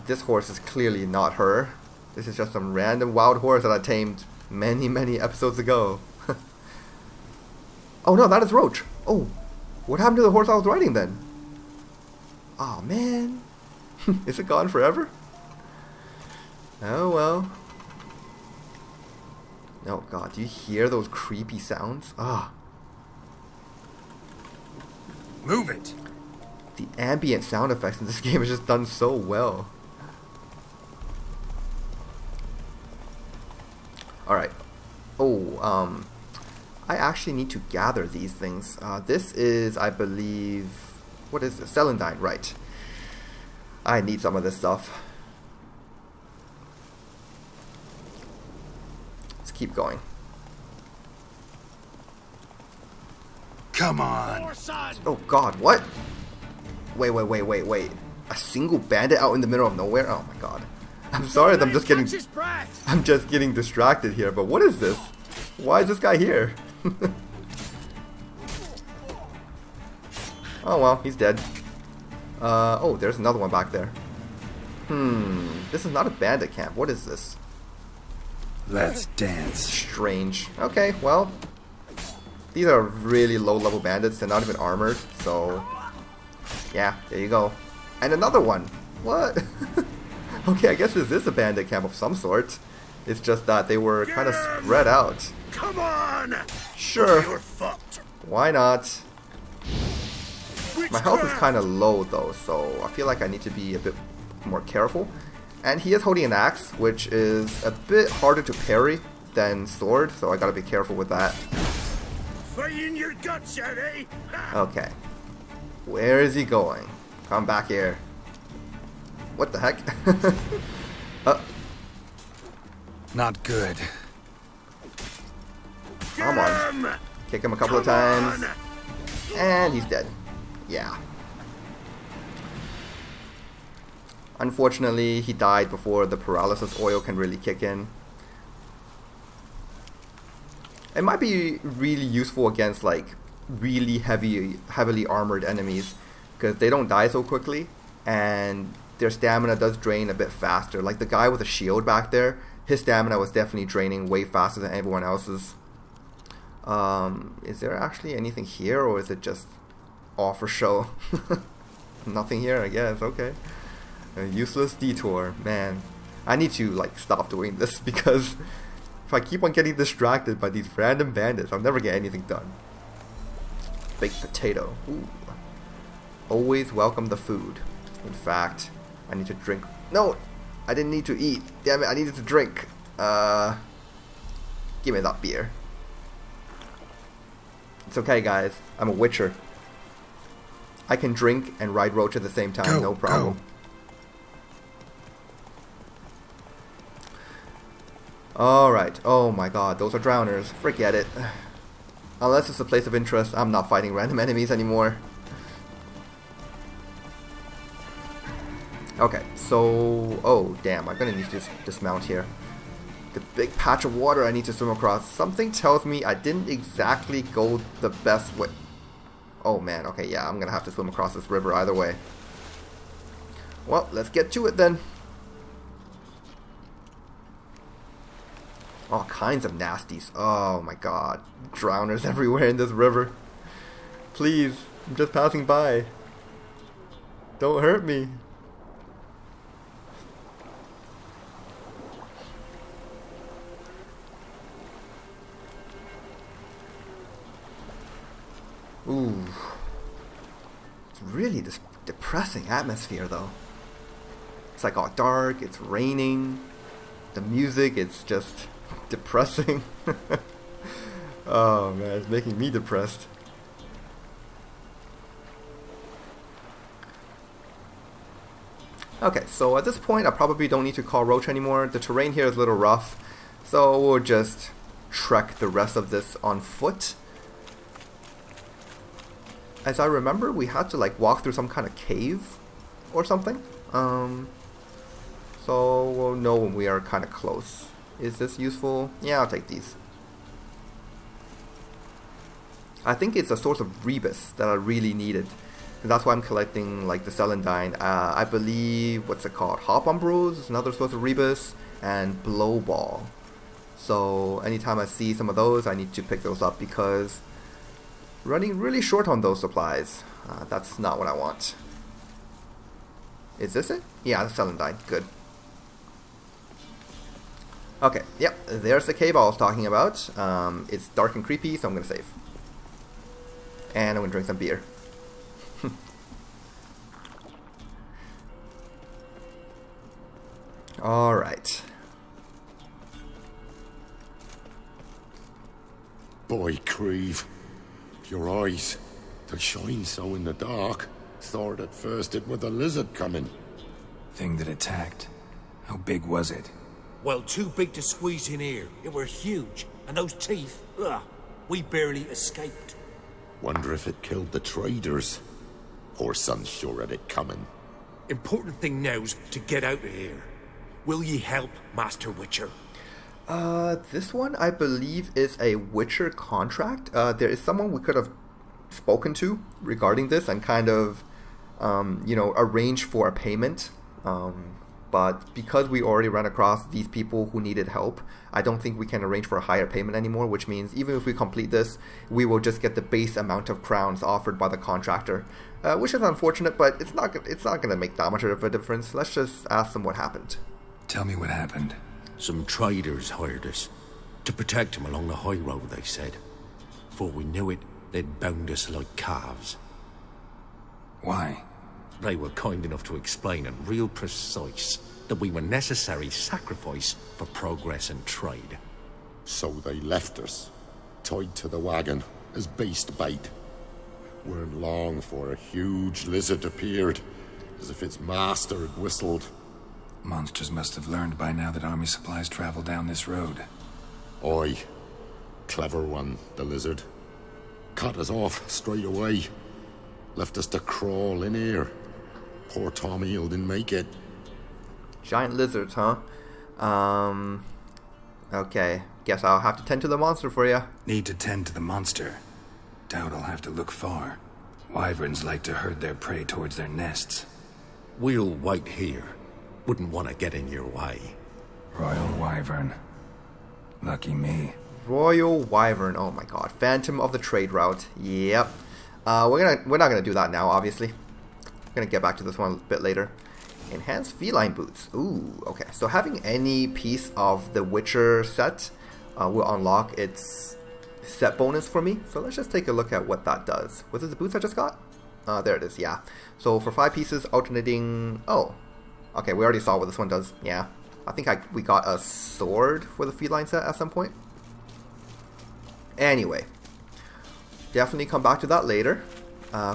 this horse is clearly not her. This is just some random wild horse that I tamed many episodes ago. Oh no, that is Roach. Oh, what happened to the horse I was riding then? Oh man. Is it gone forever? Oh well. Oh god, do you hear those creepy sounds? Ah. Move it. The ambient sound effects in this game is just done so well. Alright. Oh, I actually need to gather these things. This is, I believe, what is this? Celandine, right. I need some of this stuff. Let's keep going. Come on. Oh god, what? Wait. A single bandit out in the middle of nowhere? Oh my god. I'm sorry that I'm just getting distracted here, but what is this? Why is this guy here? Oh well, he's dead. Oh, there's another one back there. This is not a bandit camp. What is this? Let's dance. Strange. Okay, well, these are really low-level bandits. They're not even armored, so yeah, there you go. And another one. What? Okay, I guess this is a bandit camp of some sort. It's just that they were kind of spread out. Come on! Sure. You're fucked. Why not? My health is kind of low though, so I feel like I need to be a bit more careful. And he is holding an axe, which is a bit harder to parry than sword, so I gotta be careful with that. Fight in your guts, Shani! Okay. Where is he going? Come back here. What the heck? Not good. Come on. Kick him a couple of times. And he's dead. Yeah. unfortunately, he died before the paralysis oil can really kick in. It might be really useful against like really heavily armored enemies, because they don't die so quickly and their stamina does drain a bit faster. Like the guy with a shield back there, his stamina was definitely draining way faster than everyone else's. Is there actually anything here, or is it just all for show? Nothing here, I guess. Okay. A useless detour. Man, I need to like stop doing this, because if I keep on getting distracted by these random bandits, I'll never get anything done. Baked potato. Ooh. Always welcome the food. In fact, I need to drink. No! I didn't need to eat. Damn it, I needed to drink. Give me that beer. It's okay, guys. I'm a witcher. I can drink and ride roach at the same time, no problem. Alright. Oh my god, those are drowners. Forget it. Unless it's a place of interest, I'm not fighting random enemies anymore. Okay, so... Oh, damn, I'm gonna need to dismount here. The big patch of water I need to swim across. Something tells me I didn't exactly go the best way. Oh man, okay, yeah, I'm gonna have to swim across this river either way. Well, let's get to it then. All kinds of nasties. Oh my god. Drowners everywhere in this river. Please, I'm just passing by. Don't hurt me. Ooh. It's really this depressing atmosphere though. It's like all dark, it's raining. The music, it's just depressing. Oh man, it's making me depressed. Okay, so at this point I probably don't need to call Roach anymore. The terrain here is a little rough, so we'll just trek the rest of this on foot. As I remember, we had to like walk through some kind of cave or something. So we'll know when we are kind of close. Is this useful? Yeah, I'll take these. I think it's a source of rebus that I really needed. And that's why I'm collecting like the celandine. I believe, what's it called? Hop on Brews is another source of rebus. And blow ball. So anytime I see some of those, I need to pick those up, because running really short on those supplies. That's not what I want. Is this it? Yeah, the celandine. Good. Okay, yep, there's the cave I was talking about. It's dark and creepy, so I'm gonna save. And I'm gonna drink some beer. Alright. Boy, Creve. Your eyes, they shine so in the dark. Thought at first it were the lizard coming. Thing that attacked. How big was it? Well, too big to squeeze in here. It were huge. And those teeth, ugh, we barely escaped. Wonder if it killed the traders. Poor son's sure had it coming. Important thing now's to get out of here. Will ye help, Master Witcher? This one I believe is a Witcher contract. There is someone we could have spoken to regarding this and kind of, arrange for a payment. But because we already ran across these people who needed help, I don't think we can arrange for a higher payment anymore, which means even if we complete this, we will just get the base amount of crowns offered by the contractor, which is unfortunate, but it's not going to make that much of a difference. Let's just ask them what happened. Tell me what happened. Some traders hired us to protect them along the high road, they said. Before we knew it, they'd bound us like calves. Why? They were kind enough to explain and real precise that we were necessary sacrifice for progress and trade. So they left us, tied to the wagon, as beast bait. Weren't long for a huge lizard appeared, as if its master had whistled. Monsters must have learned by now that army supplies travel down this road. Oi. Clever one, the lizard. Cut us off straight away. Left us to crawl in here. Poor Tommy didn't make it. Giant lizards, huh? Okay. Guess I'll have to tend to the monster for you. Need to tend to the monster. Doubt I'll have to look far. Wyverns like to herd their prey towards their nests. We'll wait here. Wouldn't want to get in your way. Royal Wyvern. Lucky me. Royal Wyvern. Oh my god. Phantom of the trade route. Yep. We're not gonna do that now, obviously. We're gonna get back to this one a bit later. Enhanced feline boots. Ooh, okay. So having any piece of the Witcher set will unlock its set bonus for me. So let's just take a look at what that does. Was it the boots I just got? There it is, yeah. So for 5 pieces, alternating... Oh, okay, we already saw what this one does. Yeah, I think we got a sword for the feline set at some point. Anyway, definitely come back to that later.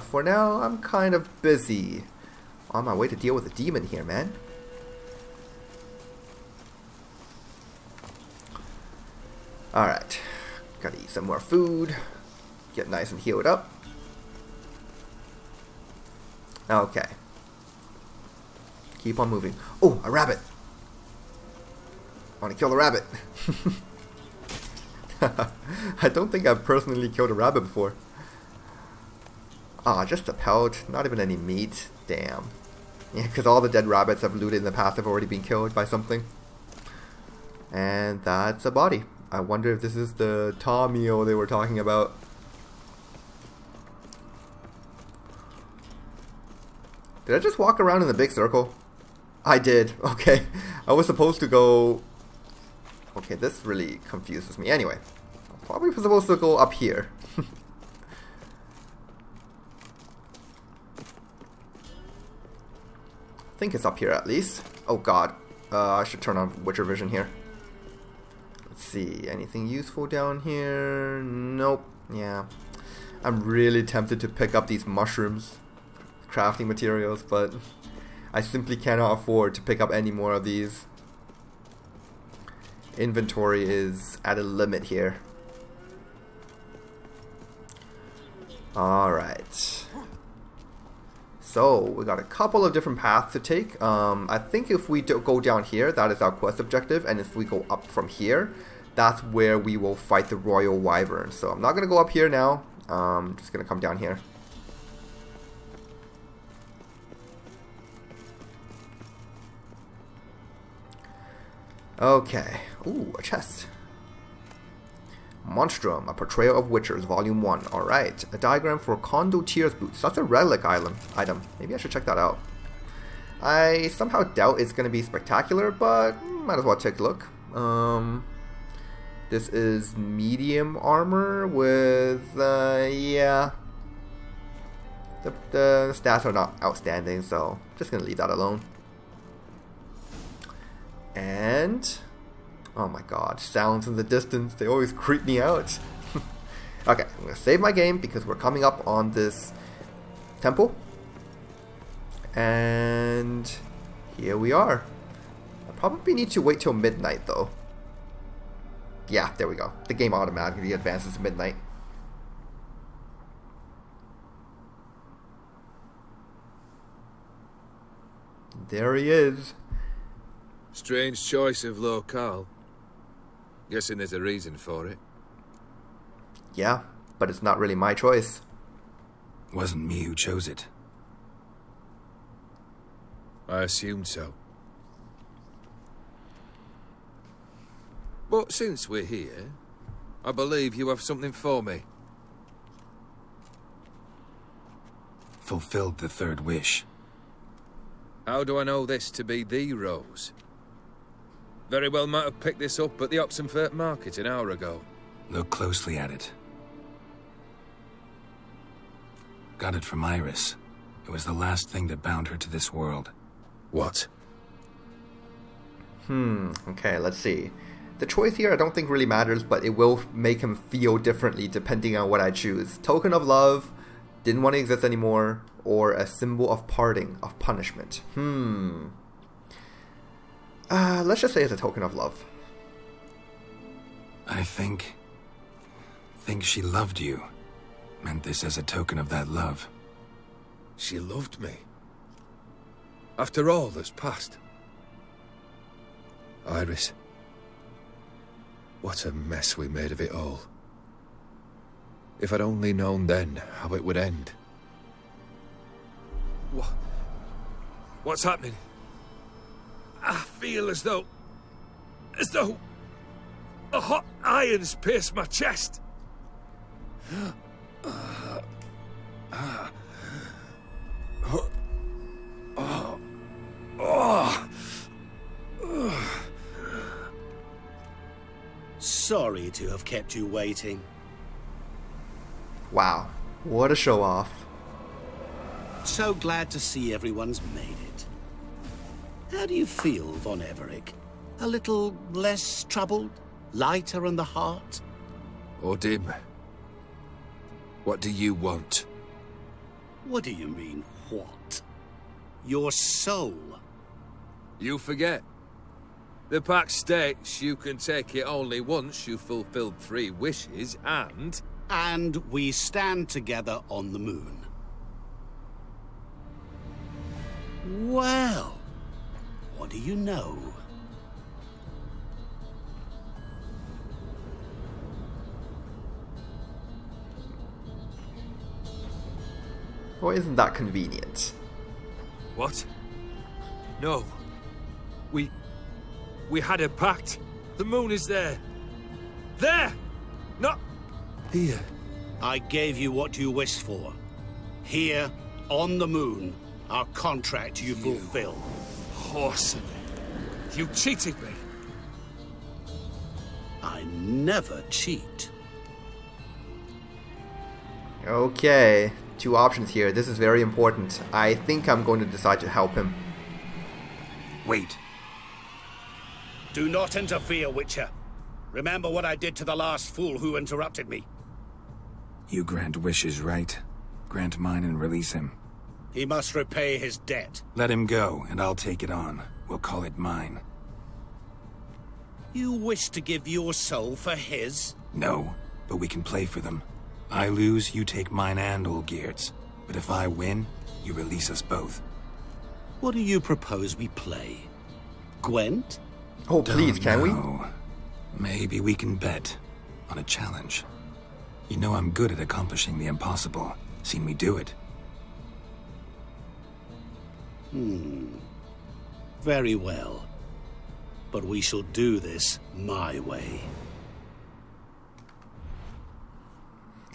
For now, I'm kind of busy. On my way to deal with a demon here, man. Alright. Gotta eat some more food. Get nice and healed up. Okay. Keep on moving. Oh, a rabbit! I want to kill the rabbit. I don't think I've personally killed a rabbit before. Ah, just a pelt. Not even any meat. Damn. Yeah, because all the dead rabbits I've looted in the past have already been killed by something. And that's a body. I wonder if this is the Tomio they were talking about. Did I just walk around in the big circle? I did. Okay. I was supposed to go... Okay, this really confuses me. Anyway, I'm probably supposed to go up here. I think it's up here at least. Oh god. I should turn on Witcher Vision here. Let's see. Anything useful down here? Nope. Yeah. I'm really tempted to pick up these mushrooms. Crafting materials, but I simply cannot afford to pick up any more of these. Inventory is at a limit here. Alright. So, we got a couple of different paths to take. I think if we go down here, that is our quest objective. And if we go up from here, that's where we will fight the Royal Wyvern. So, I'm not going to go up here now. I'm just going to come down here. Okay. Ooh, a chest. Monstrum, a portrayal of Witchers, Volume 1. Alright. A diagram for Condotier's boots. That's a relic item. Maybe I should check that out. I somehow doubt it's going to be spectacular, but might as well take a look. This is medium armor with, yeah. The stats are not outstanding, so just going to leave that alone. And, oh my god, sounds in the distance, they always creep me out. Okay, I'm going to save my game because we're coming up on this temple. And here we are. I probably need to wait till midnight though. Yeah, there we go. The game automatically advances to midnight. There he is. Strange choice of locale. Guessing there's a reason for it. Yeah, but it's not really my choice. Wasn't me who chose it. I assumed so. But since we're here, I believe you have something for me. Fulfilled the third wish. How do I know this to be the rose? Very well might have picked this up at the Oxenfurt market an hour ago. Look closely at it. Got it from Iris. It was the last thing that bound her to this world. What? Okay, let's see. The choice here I don't think really matters, but it will make him feel differently depending on what I choose. Token of love, didn't want to exist anymore, or a symbol of parting, of punishment. Let's just say it's a token of love. I think she loved you. Meant this as a token of that love. She loved me. After all that's passed. Iris. What a mess we made of it all. If I'd only known then how it would end. What's happening? I feel as though a hot iron's pierced my chest. Sorry to have kept you waiting. Wow, what a show off. So glad to see everyone's made it. How do you feel, Von Everett? A little less troubled? Lighter in the heart? O'Dimm, what do you want? What do you mean, what? Your soul. You forget. The pact states you can take it only once you've fulfilled 3 wishes, and... And we stand together on the moon. Well, what do you know? Well, isn't that convenient? What? No. We had a pact. The moon is there. There! Not here. I gave you what you wished for. Here, on the moon, our contract you fulfill. Whoreson. You cheated me. I never cheat. Okay, 2 options here. This is very important. I think I'm going to decide to help him. Wait. Do not interfere, Witcher. Remember what I did to the last fool who interrupted me. You grant wishes, right? Grant mine and release him. He must repay his debt. Let him go, and I'll take it on. We'll call it mine. You wish to give your soul for his? No, but we can play for them. I lose, you take mine and Olgierd's. But if I win, you release us both. What do you propose we play? Gwent? Oh, please, can we? Maybe we can bet on a challenge. You know I'm good at accomplishing the impossible. Seen me do it. Very well. But we shall do this my way.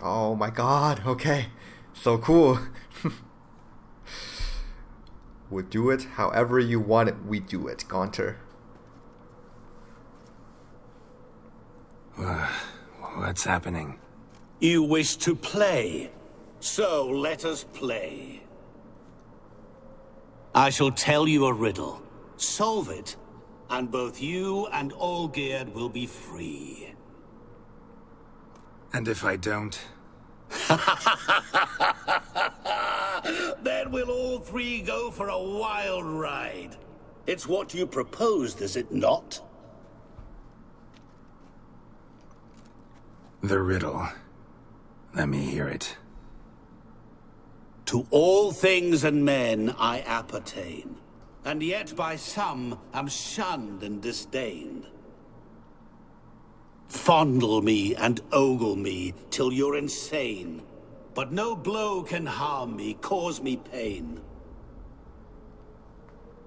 Oh my god, okay. So cool. We'll do it however you want it, we do it, Gaunter. What's happening? You wish to play, so let us play. I shall tell you a riddle. Solve it, and both you and Olgierd will be free. And if I don't? Then we'll all 3 go for a wild ride. It's what you proposed, is it not? The riddle. Let me hear it. To all things and men I appertain, and yet by some am shunned and disdained. Fondle me and ogle me till you're insane, but no blow can harm me, cause me pain.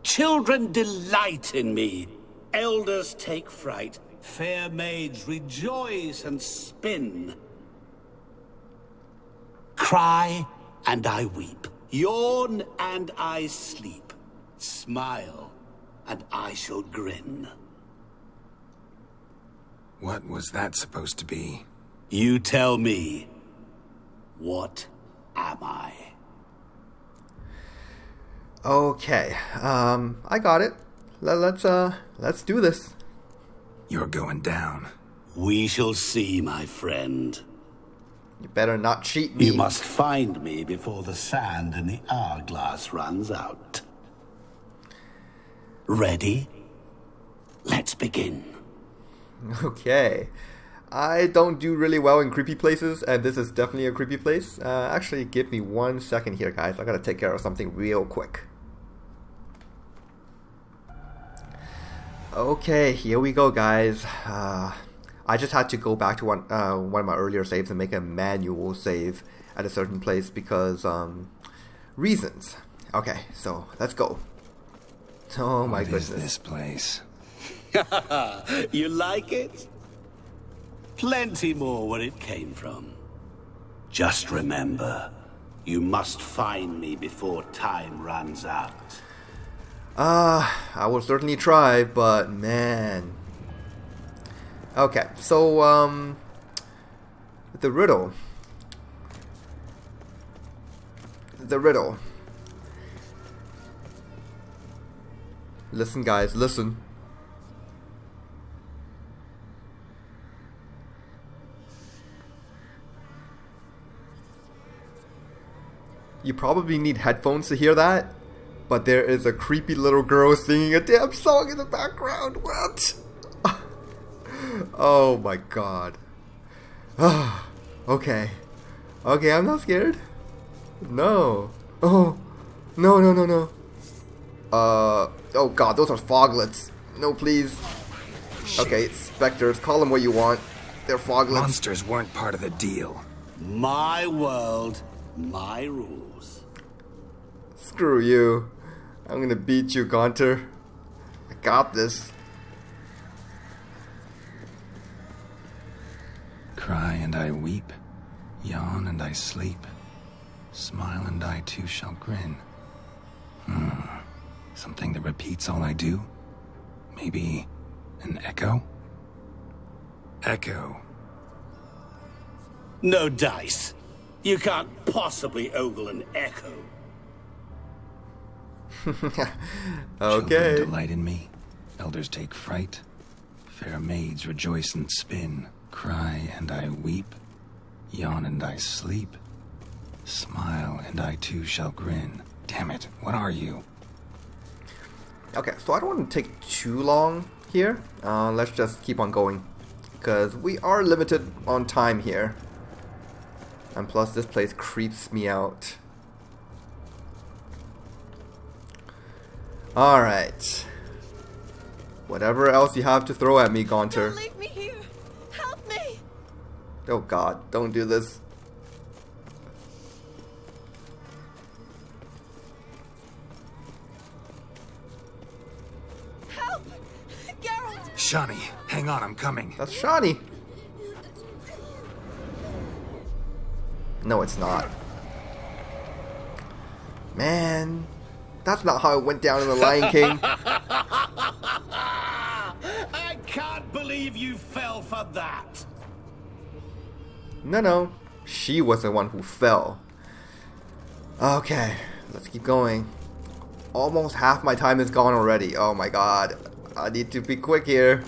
Children delight in me, elders take fright, fair maids rejoice and spin. Cry and I weep, yawn and I sleep, smile and I shall grin. What was that supposed to be? You tell me. What am I? Okay, I got it. Let's do this. You're going down. We shall see, my friend. You better not cheat me. You must find me before the sand in the hourglass runs out. Ready? Let's begin. Okay. I don't do really well in creepy places, and this is definitely a creepy place. Actually, give me 1 second here, guys. I gotta take care of something real quick. Okay, here we go, guys. I just had to go back to one of my earlier saves and make a manual save at a certain place because reasons. Okay, so let's go. Oh my goodness. What is this place? You like it? Plenty more where it came from. Just remember, you must find me before time runs out. I will certainly try, but man. Okay, so the riddle. The riddle. Listen, guys, listen. You probably need headphones to hear that, but there is a creepy little girl singing a damn song in the background. What? Oh my god. Okay. Okay, I'm not scared. No. Oh. No, no, no, no. Oh god, those are foglets. No, please. Okay, specters, call them what you want. They're foglets. Monsters weren't part of the deal. My world, my rules. Screw you. I'm gonna beat you, Gaunter. I got this. Cry and I weep, yawn and I sleep, smile and I too shall grin. Something that repeats all I do? Maybe an echo? Echo. No dice. You can't possibly ogle an echo. Okay. Children delight in me, elders take fright, fair maids rejoice and spin. Cry and I weep, yawn and I sleep, smile and I too shall grin. Damn it, what are you? Okay, so I don't want to take too long here. Let's just keep on going, because we are limited on time here. And plus this place creeps me out. Alright. Whatever else you have to throw at me, Gaunter. Don't leave me here. Help me. Oh god, don't do this. Help! Geralt! Shani, hang on, I'm coming. That's Shani. No, it's not. Man, that's not how it went down in The Lion King. I can't believe you fell for that. No, she was the one who fell. Okay, let's keep going. Almost half my time is gone already. Oh my god, I need to be quick here.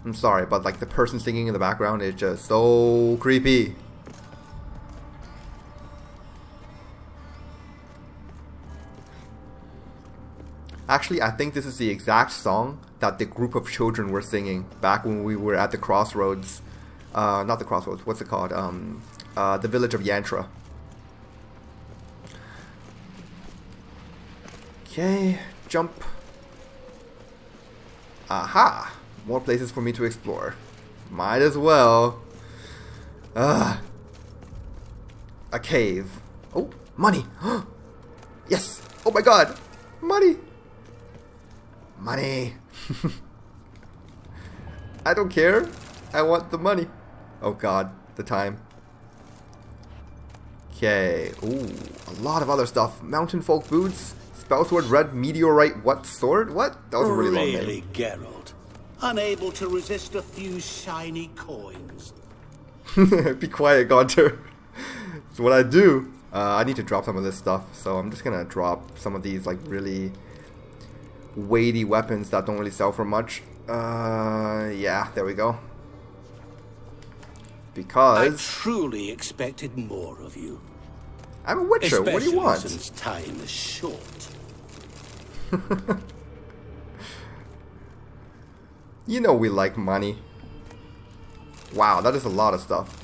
I'm sorry, but like the person singing in the background is just so creepy. Actually, I think this is the exact song that the group of children were singing back when we were at the crossroads. Not the crossroads, what's it called? The village of Yantra. Okay, jump. Aha! More places for me to explore. Might as well. A cave. Oh, money! Yes! Oh my god! Money! Money! I don't care. I want the money. Oh god, the time. Okay. Ooh, a lot of other stuff. Mountain folk boots. Spell sword, red meteorite. What sword? What? That was a really long name. Really, Geralt? Unable to resist a few shiny coins. Be quiet, Gaunter. It's what I do. I need to drop some of this stuff, so I'm just gonna drop some of these like really weighty weapons that don't really sell for much. Yeah, there we go. Because I truly expected more of you. I'm a witcher. What do you want? Since time is short. You know we like money. Wow, that is a lot of stuff.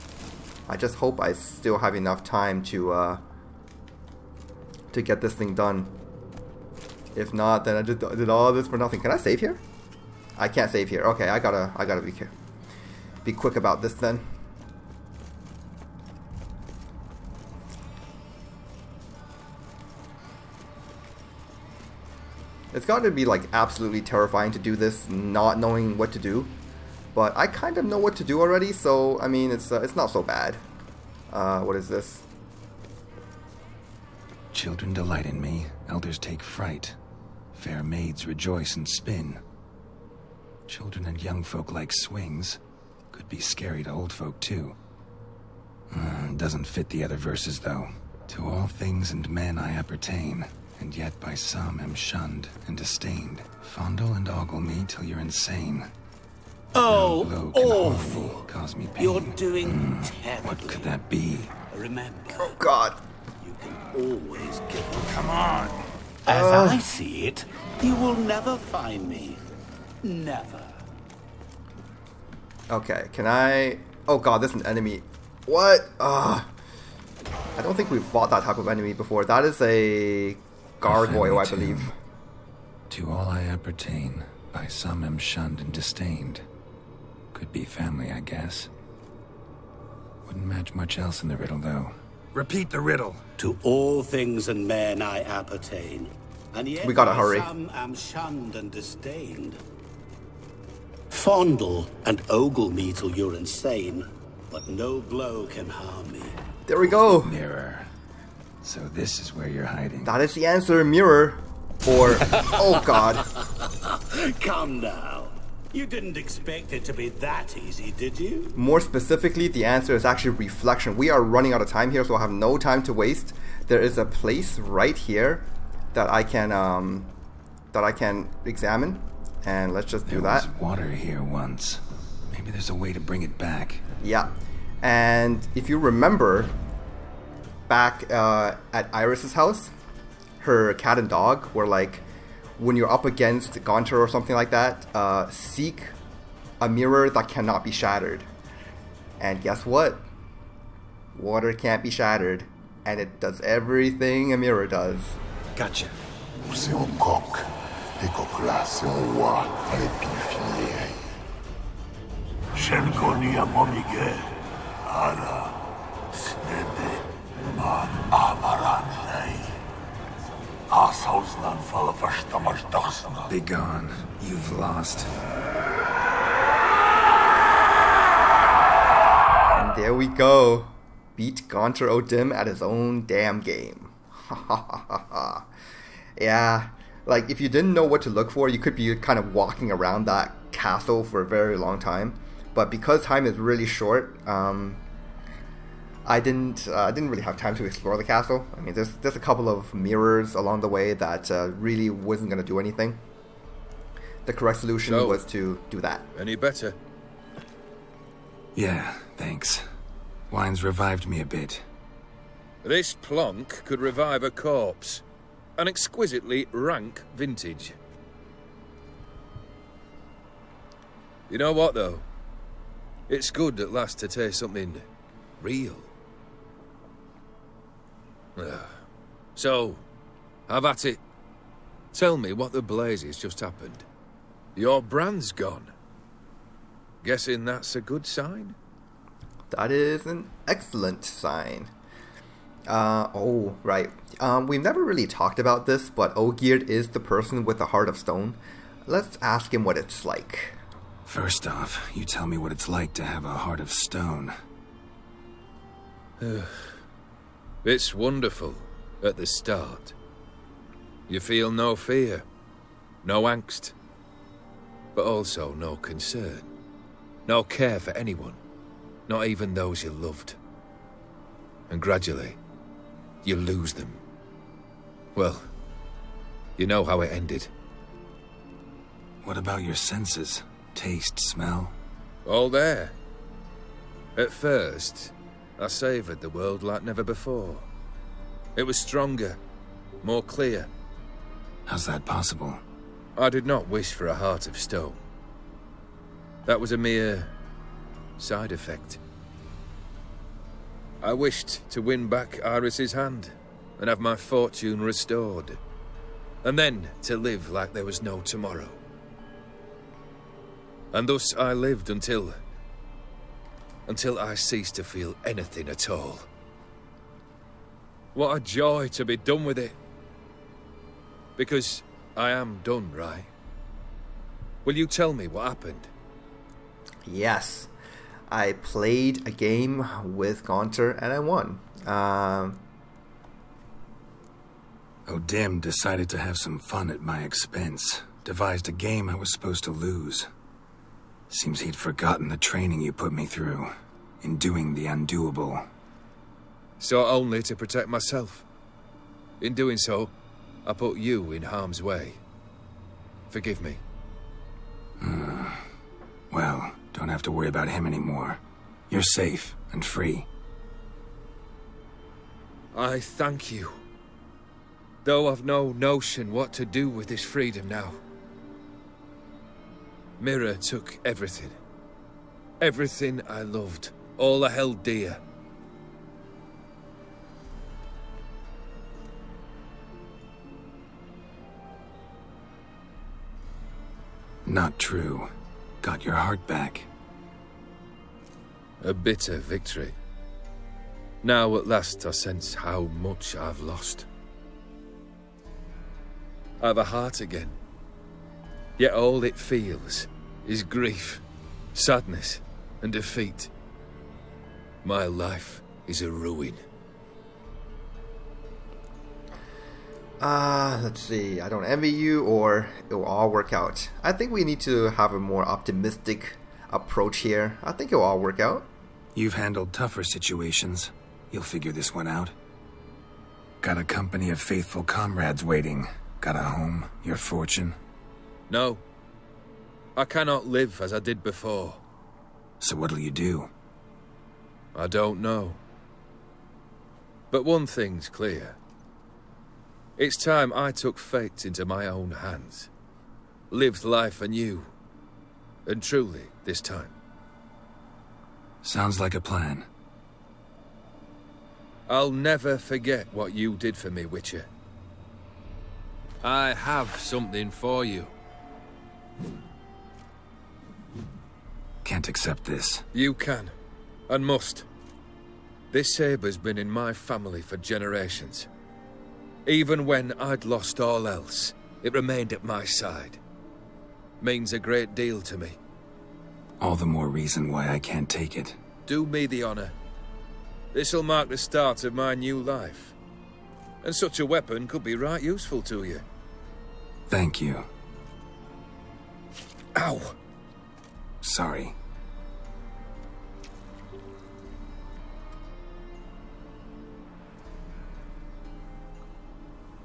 I just hope I still have enough time to to get this thing done. If not, then I just did all this for nothing. Can I save here? I can't save here. Okay, I gotta be quick about this then. It's got to be like absolutely terrifying to do this, not knowing what to do. But I kind of know what to do already, so I mean it's not so bad. What is this? Children delight in me, elders take fright. Fair maids rejoice and spin. Children and young folk like swings. Could be scary to old folk too. Doesn't fit the other verses though. To all things and men I appertain, and yet by some am shunned and disdained. Fondle and ogle me till you're insane. Oh, no blow can awful. harm me, cause me pain. You're doing terribly. What could that be? Remember, Oh God! you can always give up. Come on! As I see it, you will never find me. Never. Okay, can I? Oh God, this is an enemy. What? I don't think we've fought that type of enemy before. That is a gargoyle, I believe. To all I appertain, by some am shunned and disdained. Could be family, I guess. Wouldn't match much else in the riddle, though. Repeat the riddle. To all things and men I appertain, and yet We gotta by hurry. some am shunned and disdained. Fondle and ogle me till you're insane, but no blow can harm me. There we go. Mirror. So this is where you're hiding. That is the answer, mirror. Or, oh God. Come now. You didn't expect it to be that easy, did you? More specifically, the answer is actually reflection. We are running out of time here, so I have no time to waste. There is a place right here that I can examine, and let's just do that. There was water here once. Maybe there's a way to bring it back. Yeah, and if you remember, back at Iris's house, her cat and dog were like, when you're up against Gaunter or something like that, seek a mirror that cannot be shattered. And guess what? Water can't be shattered, and it does everything a mirror does. Gotcha. C'est un coq. Les coqs là, c'est un roi. Fallait pinifier. Shenkoni a momige. Ara. Snede. Man amaranei. Be gone. You've lost. And there we go. Beat Gaunter O'Dimm at his own damn game. Yeah, like if you didn't know what to look for, you could be kind of walking around that castle for a very long time. But because time is really short, I didn't really have time to explore the castle. I mean, there's a couple of mirrors along the way that really wasn't going to do anything. The correct solution was to do that. Any better? Yeah, thanks. Wine's revived me a bit. This plonk could revive a corpse. An exquisitely rank vintage. You know what, though? It's good at last to taste something real. So, have at it. Tell me what the blazes just happened. Your brand's gone. Guessing that's a good sign? That is an excellent sign. Oh, right. We've never really talked about this, but Ogierd is the person with the heart of stone. Let's ask him what it's like. First off, you tell me what it's like to have a heart of stone. It's wonderful at the start. You feel no fear, no angst, but also no concern, no care for anyone, not even those you loved. And gradually, you lose them. Well, you know how it ended. What about your senses? Taste, smell? All there. At first, I savoured the world like never before. It was stronger, more clear. How's that possible? I did not wish for a heart of stone. That was a mere side effect. I wished to win back Iris's hand, and have my fortune restored, and then to live like there was no tomorrow. And thus I lived until I ceased to feel anything at all. What a joy to be done with it. Because I am done, right? Will you tell me what happened? Yes. I played a game with Gaunter and I won. O'Dimm decided to have some fun at my expense. Devised a game I was supposed to lose. Seems he'd forgotten the training you put me through in doing the undoable. So only to protect myself. In doing so, I put you in harm's way. Forgive me. Well, don't have to worry about him anymore. You're safe and free. I thank you. Though I've no notion what to do with this freedom now. Mirror took everything. Everything I loved. All I held dear. Not true. Got your heart back. A bitter victory. Now at last I sense how much I've lost. I've a heart again. Yet all it feels is grief, sadness, and defeat. My life is a ruin. Let's see. I don't envy you, or it will all work out. I think we need to have a more optimistic approach here. I think it will all work out. You've handled tougher situations. You'll figure this one out. Got a company of faithful comrades waiting. Got a home, your fortune. No. I cannot live as I did before. So what'll you do? I don't know. But one thing's clear. It's time I took fate into my own hands. Lived life anew. And truly, this time. Sounds like a plan. I'll never forget what you did for me, Witcher. I have something for you. Can't accept this. You can, and must. This sabre's been in my family for generations. Even when I'd lost all else, it remained at my side. Means a great deal to me. All the more reason why I can't take it. Do me the honor. This'll mark the start of my new life. And such a weapon could be right useful to you. Thank you. Ow! Sorry.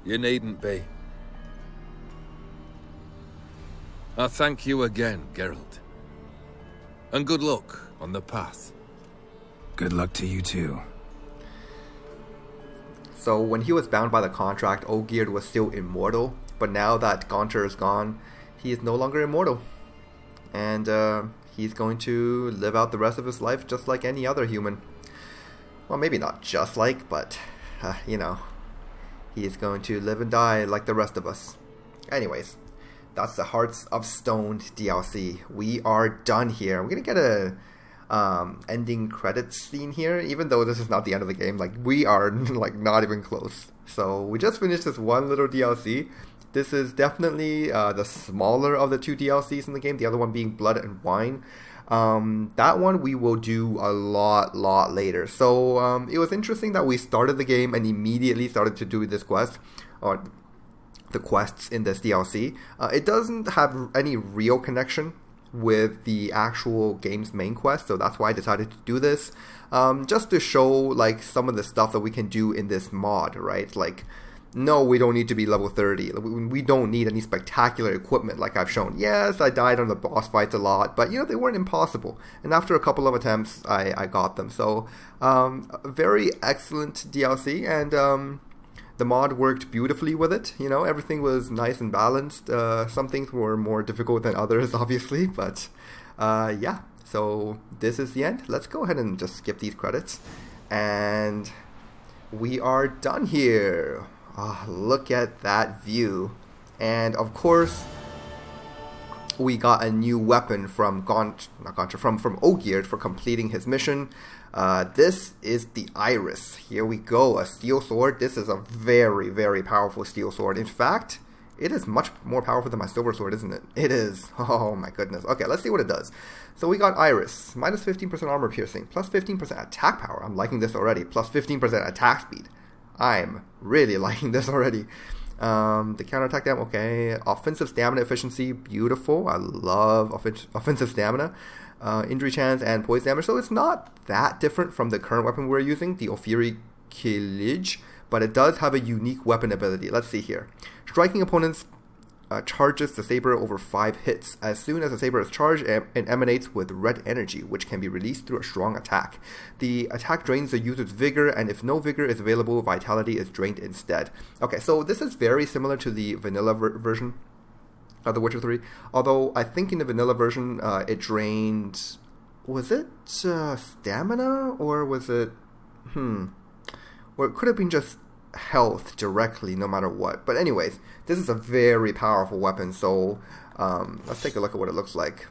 You needn't be. I thank you again, Geralt. And good luck on the path. Good luck to you too. So when he was bound by the contract, Olgierd was still immortal, but now that Gaunter is gone, he is no longer immortal. And he's going to live out the rest of his life just like any other human. Well, maybe not just like, but, you know, he's going to live and die like the rest of us. Anyways, that's the Hearts of Stone DLC. We are done here. We're going to get a ending credits scene here, even though this is not the end of the game. Like, we are like not even close. So we just finished this one little DLC. This is definitely the smaller of the two DLCs in the game, the other one being Blood and Wine. That one we will do a lot later. So it was interesting that we started the game and immediately started to do this quest, or the quests in this DLC. It doesn't have any real connection with the actual game's main quest, so that's why I decided to do this, just to show like some of the stuff that we can do in this mod, right? Like, no, we don't need to be level 30. We don't need any spectacular equipment like I've shown. Yes, I died on the boss fights a lot, but you know, they weren't impossible. And after a couple of attempts, I got them. So, very excellent DLC, and the mod worked beautifully with it. You know, everything was nice and balanced. Some things were more difficult than others, obviously, but yeah. So this is the end. Let's go ahead and just skip these credits and we are done here. Look at that view. And of course, we got a new weapon from from Ogierd for completing his mission. This is the Iris. Here we go, a steel sword. This is a very, very powerful steel sword. In fact, it is much more powerful than my silver sword, isn't it? It is. Oh my goodness. Okay, let's see what it does. So we got Iris, minus 15% armor piercing, plus 15% attack power. I'm liking this already. Plus 15% attack speed. I'm really liking this already. The counterattack damage, okay. Offensive stamina efficiency, beautiful. I love offensive stamina. Injury chance and poison damage. So it's not that different from the current weapon we're using, the Ophiri Kilij, but it does have a unique weapon ability. Let's see here. Striking opponents charges the saber over 5 hits. As soon as the saber is charged, it emanates with red energy, which can be released through a strong attack. The attack drains the user's vigor, and if no vigor is available, vitality is drained instead. Okay, so this is very similar to the vanilla version of The Witcher 3, although I think in the vanilla version it drained... Was it stamina, or was it... Or it could have been just health directly, no matter what. But anyways, this is a very powerful weapon, so let's take a look at what it looks like.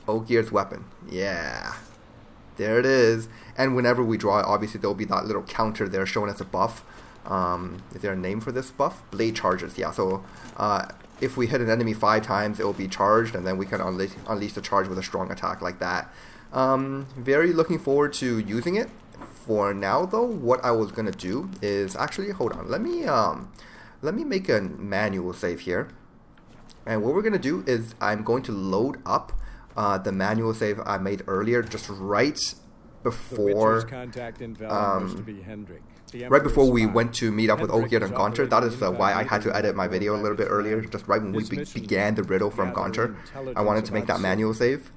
Ogierd's weapon. Yeah. There it is. And whenever we draw it, obviously there'll be that little counter there showing as a buff. Is there a name for this buff? Blade charges. Yeah, so if we hit an enemy 5 times, it will be charged, and then we can unleash the charge with a strong attack like that. Very looking forward to using it. For now, though, what I was gonna do is actually hold on. Let me make a manual save here, and what we're gonna do is I'm going to load up the manual save I made earlier, just right before right before we went to meet up with Ogierd and Gaunter. That is why I had to edit my video a little bit earlier, just right when we began the riddle from Gaunter. I wanted to make that manual save.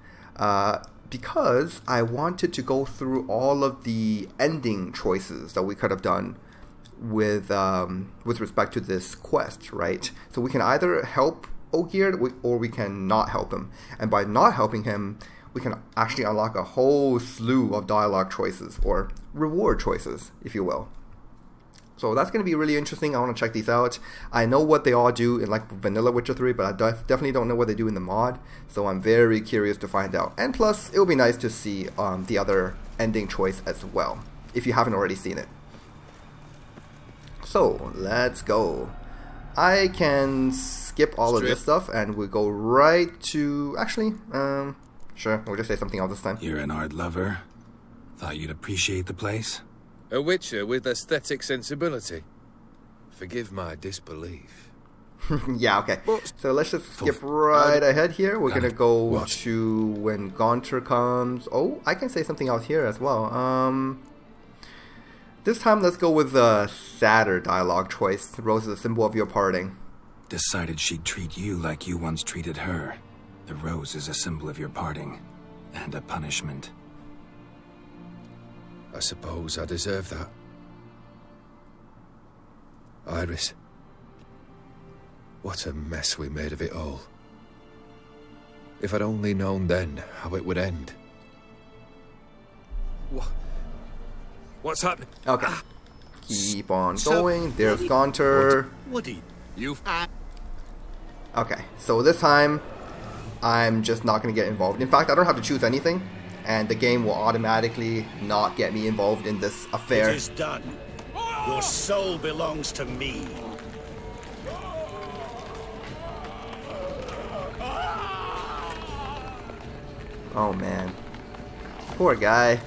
Because I wanted to go through all of the ending choices that we could have done with respect to this quest, right? So we can either help Ogierd or we can not help him. And by not helping him, we can actually unlock a whole slew of dialogue choices, or reward choices, if you will. So that's going to be really interesting. I want to check these out. I know what they all do in like vanilla Witcher 3, but I definitely don't know what they do in the mod. So I'm very curious to find out. And plus, it will be nice to see the other ending choice as well, if you haven't already seen it. So let's go. I can skip all of this stuff and we'll go right to... Actually, sure, we'll just say something else this time. You're an art lover. Thought you'd appreciate the place. A witcher with aesthetic sensibility. Forgive my disbelief. Yeah, okay. So let's just skip right ahead here. We're gonna go to when Gaunter comes. Oh, I can say something else here as well. This time let's go with the sadder dialogue choice. The rose is a symbol of your parting. Decided she'd treat you like you once treated her. The rose is a symbol of your parting. And a punishment. I suppose I deserve that. Iris. What a mess we made of it all. If I'd only known then how it would end. What's happening? Okay. Keep on going. There's Gaunter. Woody, you've... Okay, so this time, I'm just not going to get involved. In fact, I don't have to choose anything. And the game will automatically not get me involved in this affair. It is done. Your soul belongs to me. Oh man. Poor guy.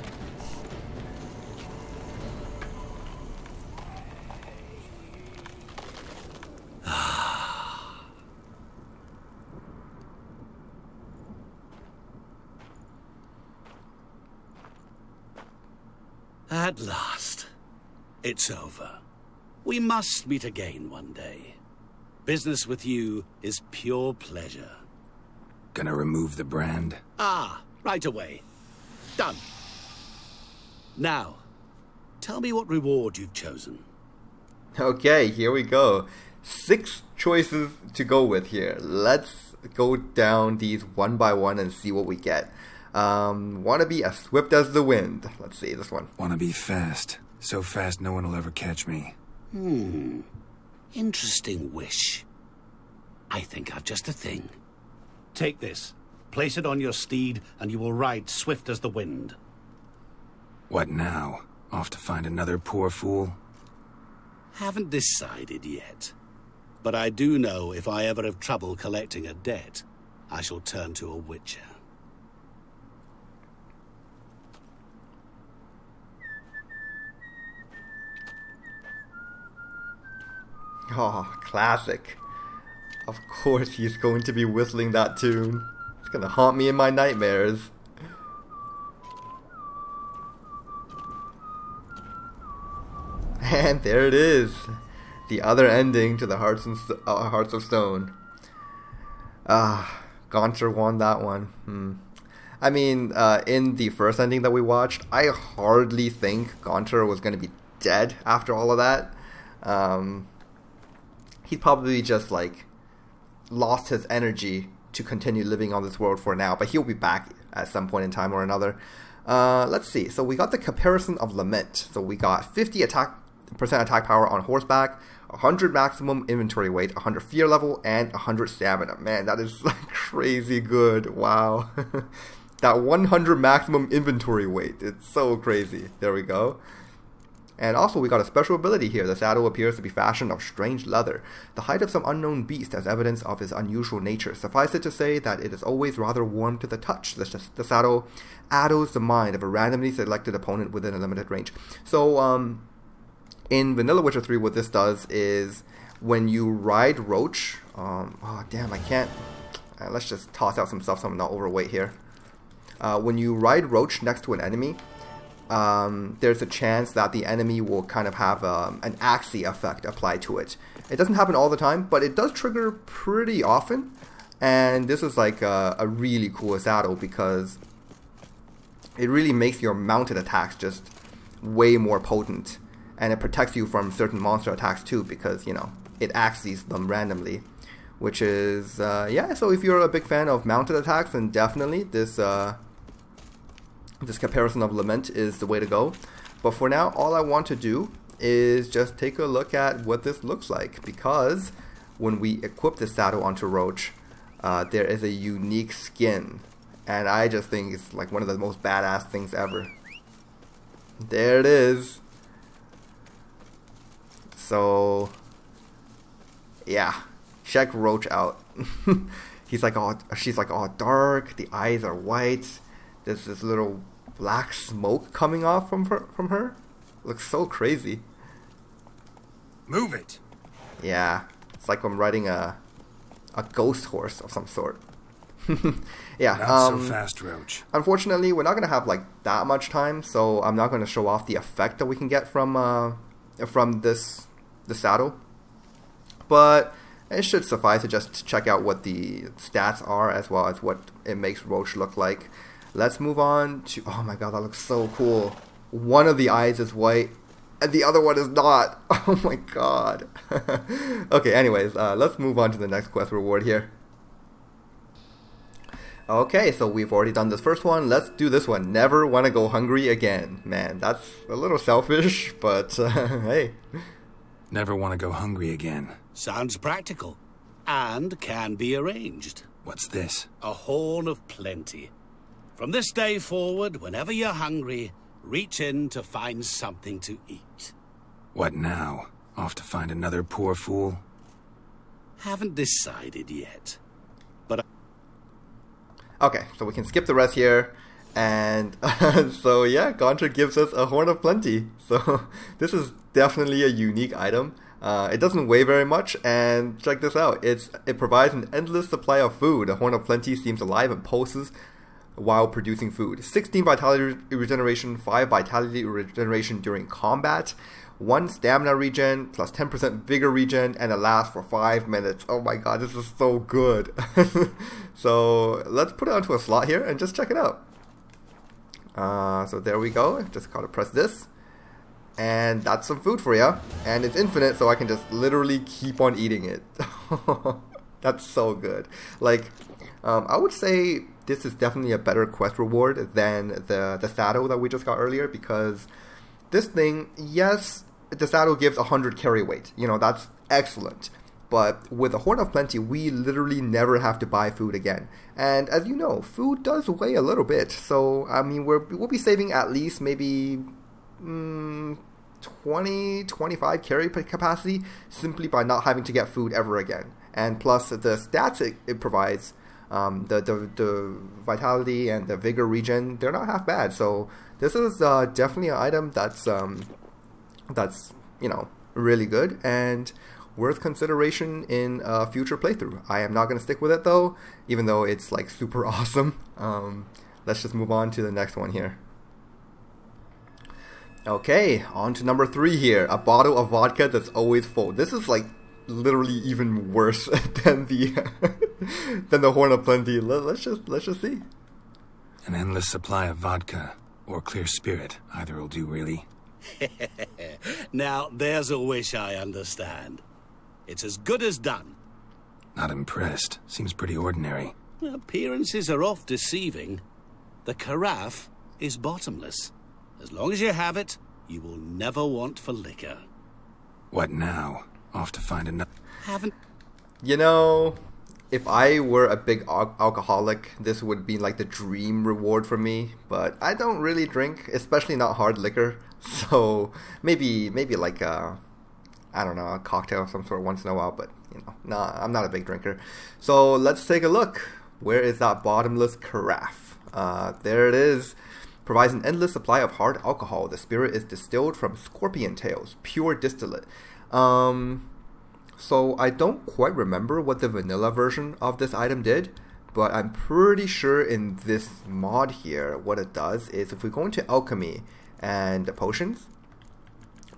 At last. It's over. We must meet again one day. Business with you is pure pleasure. Gonna remove the brand? Ah, right away. Done. Now, tell me what reward you've chosen. Okay, here we go. 6 choices to go with here. Let's go down these one by one and see what we get. Wanna be as swift as the wind. Let's see this one. Wanna be fast, So fast no one will ever catch me. Interesting wish. I think I've just the thing. Take this. Place it on your steed, and you will ride swift as the wind. What now? Off to find another poor fool? Haven't decided yet. But I do know if I ever have trouble collecting a debt, I shall turn to a witcher. Oh, classic. Of course he's going to be whistling that tune. It's gonna haunt me in my nightmares. And there it is. The other ending to the Hearts of Stone. Gaunter won that one. I mean, in the first ending that we watched, I hardly think Gaunter was going to be dead after all of that. He probably just, like, lost his energy to continue living on this world for now, but he'll be back at some point in time or another. Let's see. So we got the comparison of Lament. So we got 50% attack power on horseback, 100 maximum inventory weight, 100 fear level, and 100 stamina. Man, that is like crazy good. Wow. That 100 maximum inventory weight. It's so crazy. There we go. And also we got a special ability here. The saddle appears to be fashioned of strange leather, the hide of some unknown beast as evidence of his unusual nature. Suffice it to say that it is always rather warm to the touch. The saddle addles the mind of a randomly selected opponent within a limited range. So, in Vanilla Witcher 3, what this does is when you ride Roach... oh, damn, I can't... let's just toss out some stuff so I'm not overweight here. When you ride Roach next to an enemy, there's a chance that the enemy will kind of have an axie effect applied to it. It doesn't happen all the time, but it does trigger pretty often. And this is like a really cool saddle because it really makes your mounted attacks just way more potent. And it protects you from certain monster attacks too because, you know, it axies them randomly. Which is, yeah, so if you're a big fan of mounted attacks, then definitely this comparison of Lament is the way to go. But for now, all I want to do is just take a look at what this looks like. Because when we equip this saddle onto Roach, there is a unique skin. And I just think it's like one of the most badass things ever. There it is. So, yeah, check Roach out. She's like all dark. The eyes are white. There's this little black smoke coming off from her. Looks so crazy. Move it. Yeah, it's like I'm riding a ghost horse of some sort. Yeah. Not so fast, Roach. Unfortunately, we're not gonna have like that much time, so I'm not gonna show off the effect that we can get from the saddle, but it should suffice to just check out what the stats are as well as what it makes Roach look like. Let's move on to... Oh my god, that looks so cool. One of the eyes is white and the other one is not. Oh my god. Okay, anyways, let's move on to the next quest reward here. Okay, so we've already done this first one. Let's do this one. Never want to go hungry again. Man, that's a little selfish, but hey. Never want to go hungry again. Sounds practical. And can be arranged. What's this? A horn of plenty. From this day forward, whenever you're hungry, reach in to find something to eat. What now? Off to find another poor fool? Haven't decided yet. But... Okay, so we can skip the rest here. And so yeah, Gaunter gives us a Horn of Plenty. So this is definitely a unique item. It doesn't weigh very much, and check this out. It provides an endless supply of food. A Horn of Plenty seems alive and pulses while producing food. 16 vitality regeneration, 5 vitality regeneration during combat, 1 stamina regen, plus 10% vigor regen, and it lasts for 5 minutes. Oh my god, this is so good. So let's put it onto a slot here and just check it out. So there we go. Just gotta press this. And that's some food for you. And it's infinite, so I can just literally keep on eating it. That's so good. Like, I would say this is definitely a better quest reward than the saddle that we just got earlier, because this thing, yes, the saddle gives 100 carry weight. That's excellent. But with the Horn of Plenty, we literally never have to buy food again. And as you know, food does weigh a little bit. So, I mean, we'll be saving at least maybe 20, 25 carry capacity simply by not having to get food ever again. And plus, the stats it provides, the vitality and the vigor regen, they're not half bad. So, this is definitely an item that's really good and worth consideration in a future playthrough. I am not going to stick with it though, even though it's like super awesome. Let's just move on to the next one here. Okay, on to number 3 here. A bottle of vodka that's always full. This is like literally even worse than the Horn of Plenty. Let's just see. An endless supply of vodka or clear spirit, either will do, really. Now, there's a wish I understand. It's as good as done. Not impressed. Seems pretty ordinary. Appearances are oft deceiving. The carafe is bottomless. As long as you have it, you will never want for liquor. What now? Off to find another... If I were a big alcoholic, this would be like the dream reward for me. But I don't really drink, especially not hard liquor. So maybe like a cocktail of some sort once in a while. But I'm not a big drinker. So let's take a look. Where is that bottomless carafe? There it is. Provides an endless supply of hard alcohol. The spirit is distilled from scorpion tails, pure distillate. So I don't quite remember what the vanilla version of this item did, but I'm pretty sure in this mod here, what it does is if we go into alchemy and the potions,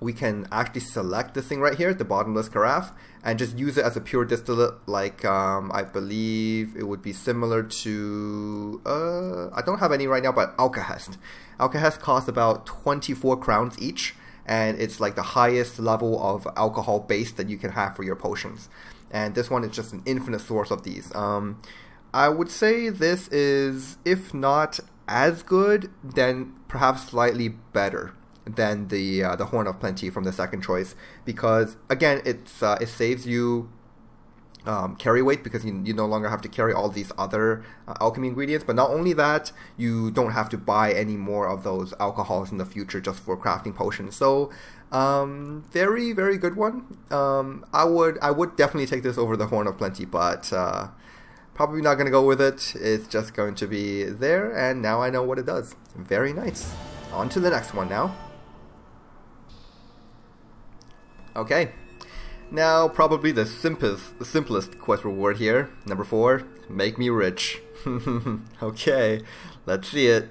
we can actually select this thing right here, the bottomless carafe, and just use it as a pure distillate. Like I believe it would be similar to I don't have any right now, but Alkahest. Alkahest costs about 24 crowns each, and it's like the highest level of alcohol base that you can have for your potions. And this one is just an infinite source of these. I would say this is, if not as good, then perhaps slightly better than the Horn of Plenty from the second choice, because again it saves you carry weight, because you no longer have to carry all these other alchemy ingredients. But not only that, you don't have to buy any more of those alcohols in the future just for crafting potions. So very, very good one. I would definitely take this over the Horn of Plenty, but probably not going to go with it. It's just going to be there, and now I know what it does. Very nice. On to the next one now. Okay, now probably the simplest quest reward here. Number 4, make me rich. Okay, let's see it.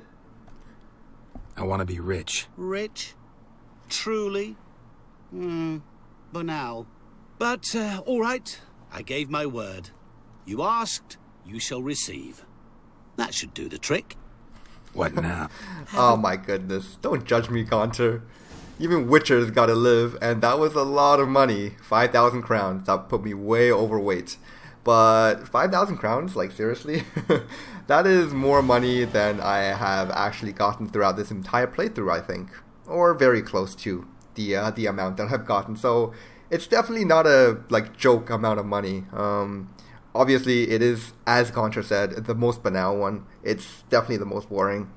I want to be rich. Rich? Truly? Banal. But, all right, I gave my word. You asked, you shall receive. That should do the trick. What now? Oh my goodness, don't judge me, Gaunter. Even Witcher's gotta live, and that was a lot of money. 5,000 crowns. That put me way overweight. But 5,000 crowns? Like, seriously? That is more money than I have actually gotten throughout this entire playthrough, I think. Or very close to the amount that I've gotten. So, it's definitely not a, joke amount of money. Obviously, it is, as Gaunter said, the most banal one. It's definitely the most boring.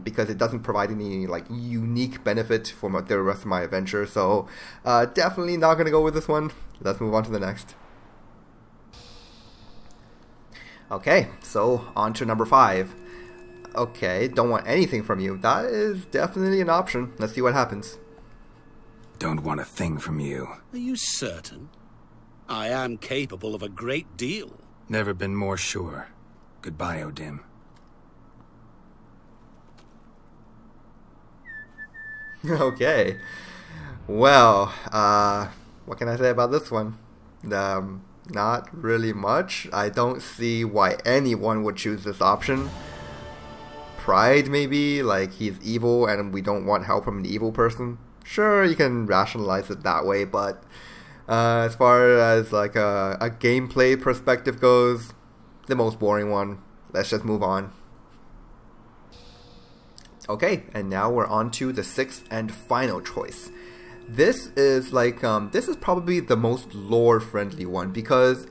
Because it doesn't provide any unique benefit for the rest of my adventure. So definitely not going to go with this one. Let's move on to the next. Okay, so on to number 5. Okay, don't want anything from you. That is definitely an option. Let's see what happens. Don't want a thing from you. Are you certain? I am capable of a great deal. Never been more sure. Goodbye, O'Dimm. Okay, well, what can I say about this one? Not really much. I don't see why anyone would choose this option. Pride, maybe, he's evil and we don't want help from an evil person. Sure, you can rationalize it that way, but as far as a gameplay perspective goes, the most boring one. Let's just move on. Okay, and now we're on to the sixth and final choice. This is this is probably the most lore-friendly one, because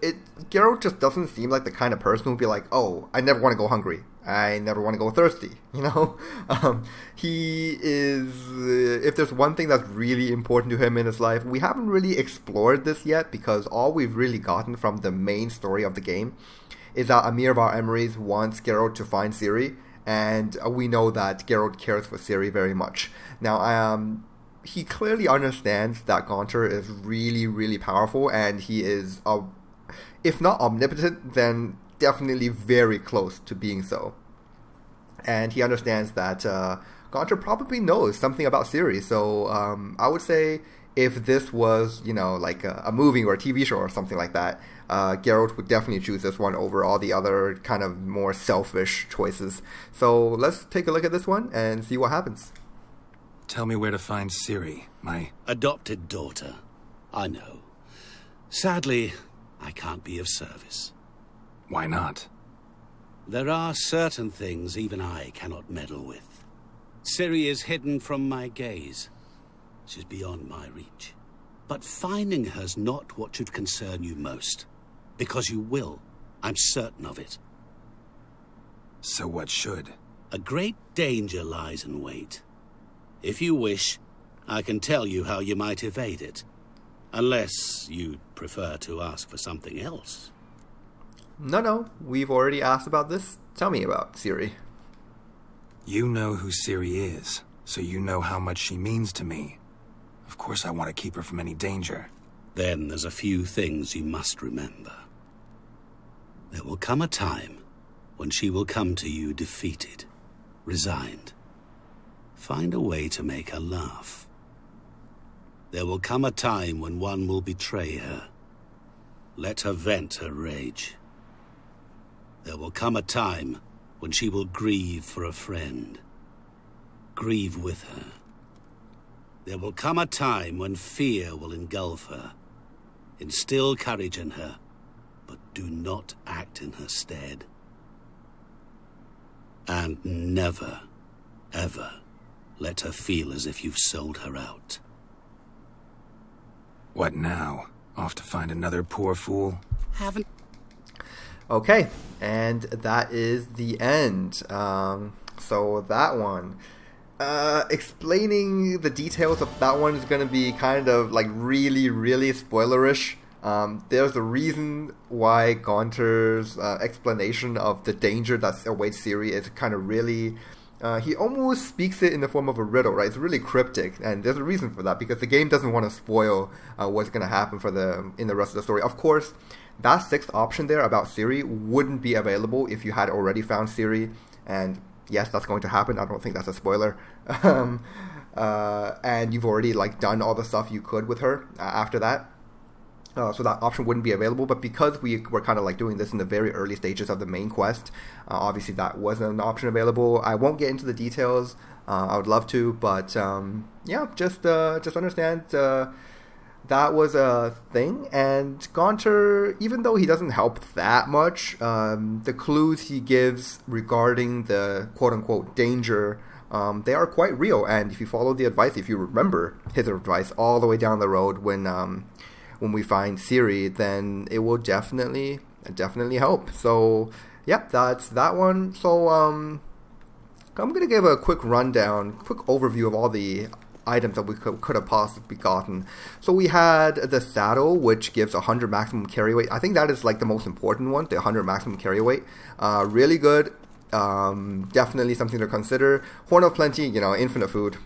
Geralt just doesn't seem like the kind of person who'd be like, oh, I never want to go hungry. I never want to go thirsty, you know? He is, if there's one thing that's really important to him in his life, we haven't really explored this yet, because all we've really gotten from the main story of the game is that Amir of our Emeries wants Geralt to find Ciri, and we know that Geralt cares for Ciri very much. Now, he clearly understands that Gaunter is really, really powerful, and he is, if not omnipotent, then definitely very close to being so. And he understands that Gaunter probably knows something about Ciri, so I would say if this was, like a movie or a TV show or something like that, Geralt would definitely choose this one over all the other kind of more selfish choices. So let's take a look at this one and see what happens. Tell me where to find Ciri, my adopted daughter. I know. Sadly, I can't be of service. Why not? There are certain things even I cannot meddle with. Ciri is hidden from my gaze. She's beyond my reach. But finding her's not what should concern you most. Because you will. I'm certain of it. So what should? A great danger lies in wait. If you wish, I can tell you how you might evade it. Unless you'd prefer to ask for something else. No, we've already asked about this. Tell me about Ciri. You know who Ciri is, so you know how much she means to me. Of course I want to keep her from any danger. Then there's a few things you must remember. There will come a time when she will come to you defeated, resigned. Find a way to make her laugh. There will come a time when one will betray her. Let her vent her rage. There will come a time when she will grieve for a friend. Grieve with her. There will come a time when fear will engulf her. Instill courage in her, but do not act in her stead. And never, ever let her feel as if you've sold her out. What now? Off to find another poor fool? Haven't... Okay, and that is the end. So that one... explaining the details of that one is going to be kind of like really, really spoilerish. There's a reason why Gaunter's explanation of the danger that awaits Ciri is kind of really... he almost speaks it in the form of a riddle, right? It's really cryptic, and there's a reason for that, because the game doesn't want to spoil what's going to happen in the rest of the story. Of course, that sixth option there about Ciri wouldn't be available if you had already found Ciri, and yes, that's going to happen. I don't think that's a spoiler. And you've already done all the stuff you could with her after that. So that option wouldn't be available. But because we were kind of doing this in the very early stages of the main quest, obviously that wasn't an option available. I won't get into the details. I would love to, but yeah, just understand that was a thing. And Gaunter, even though he doesn't help that much, the clues he gives regarding the quote-unquote danger, they are quite real. And if you follow the advice, if you remember his advice all the way down the road when we find Ciri, then it will definitely help. So, yep, that's that one. So, I'm going to give a quick overview of all the items that we could have possibly gotten. So we had the saddle, which gives 100 maximum carry weight. I think that is the most important one, the 100 maximum carry weight. Really good. Definitely something to consider. Horn of Plenty, infinite food.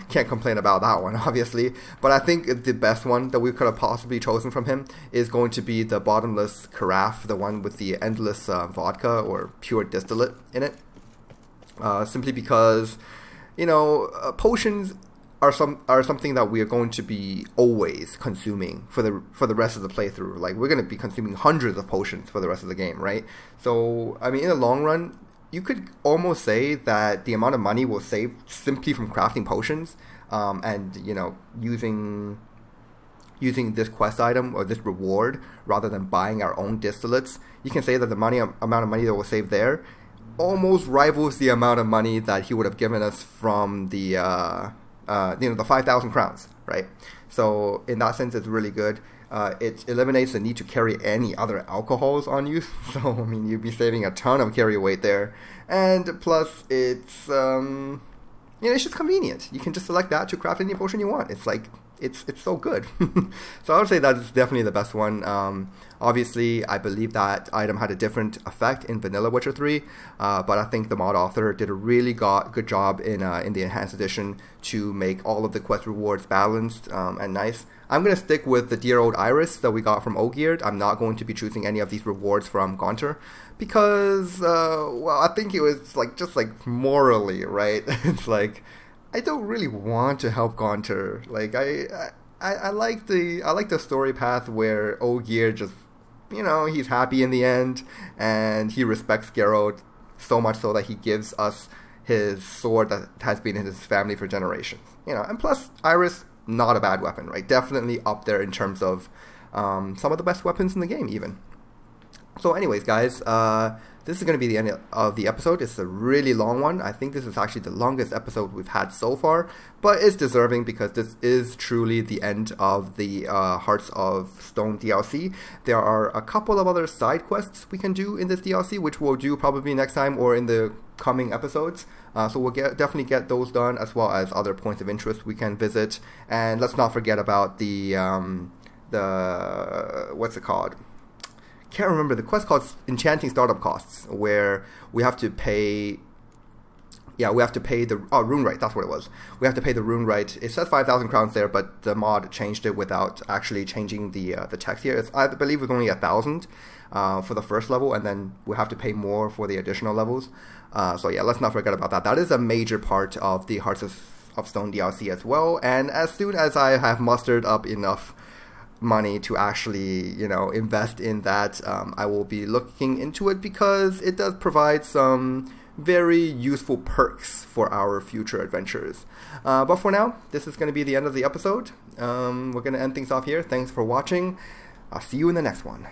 Can't complain about that one, obviously. But I think the best one that we could have possibly chosen from him is going to be the bottomless carafe, the one with the endless vodka or pure distillate in it. Simply because, potions are something that we are going to be always consuming for the rest of the playthrough. We're going to be consuming hundreds of potions for the rest of the game, right? So, I mean, in the long run, you could almost say that the amount of money we'll save simply from crafting potions, and using this quest item or this reward rather than buying our own distillates, you can say that the amount of money that we'll save there almost rivals the amount of money that he would have given us from the the 5,000 crowns, right? So in that sense, it's really good. It eliminates the need to carry any other alcohols on you. So I mean, you'd be saving a ton of carry weight there, and plus it's it's just convenient. You can just select that to craft any potion you want. It's like it's so good. So I would say that is definitely the best one. Obviously, I believe that item had a different effect in Vanilla Witcher 3, but I think the mod author did a really good job in the Enhanced Edition to make all of the quest rewards balanced and nice. I'm going to stick with the dear old Iris that we got from Ogeared. I'm not going to be choosing any of these rewards from Gaunter because, I think it was just morally, right? It's like, I don't really want to help Gaunter. Like, I like the story path where Ogeared just, he's happy in the end, and he respects Geralt so much so that he gives us his sword that has been in his family for generations. And plus, Iris, not a bad weapon, right? Definitely up there in terms of some of the best weapons in the game, even. So anyways, guys, this is going to be the end of the episode. It's a really long one. I think this is actually the longest episode we've had so far, but it's deserving because this is truly the end of the Hearts of Stone DLC. There are a couple of other side quests we can do in this DLC, which we'll do probably next time or in the coming episodes. So we'll definitely get those done, as well as other points of interest we can visit. And let's not forget about the what's it called? Can't remember the quest called Enchanting Startup Costs, where we have to pay. Yeah, we have to pay the rune right. That's what it was. We have to pay the rune right. It says 5,000 crowns there, but the mod changed it without actually changing the text here. I believe it was only 1,000 for the first level, and then we have to pay more for the additional levels. So yeah, let's not forget about that. That is a major part of the Hearts of Stone DLC as well. And as soon as I have mustered up enough money to actually, invest in that, I will be looking into it because it does provide some very useful perks for our future adventures. But for now, this is going to be the end of the episode. We're going to end things off here. Thanks for watching. I'll see you in the next one.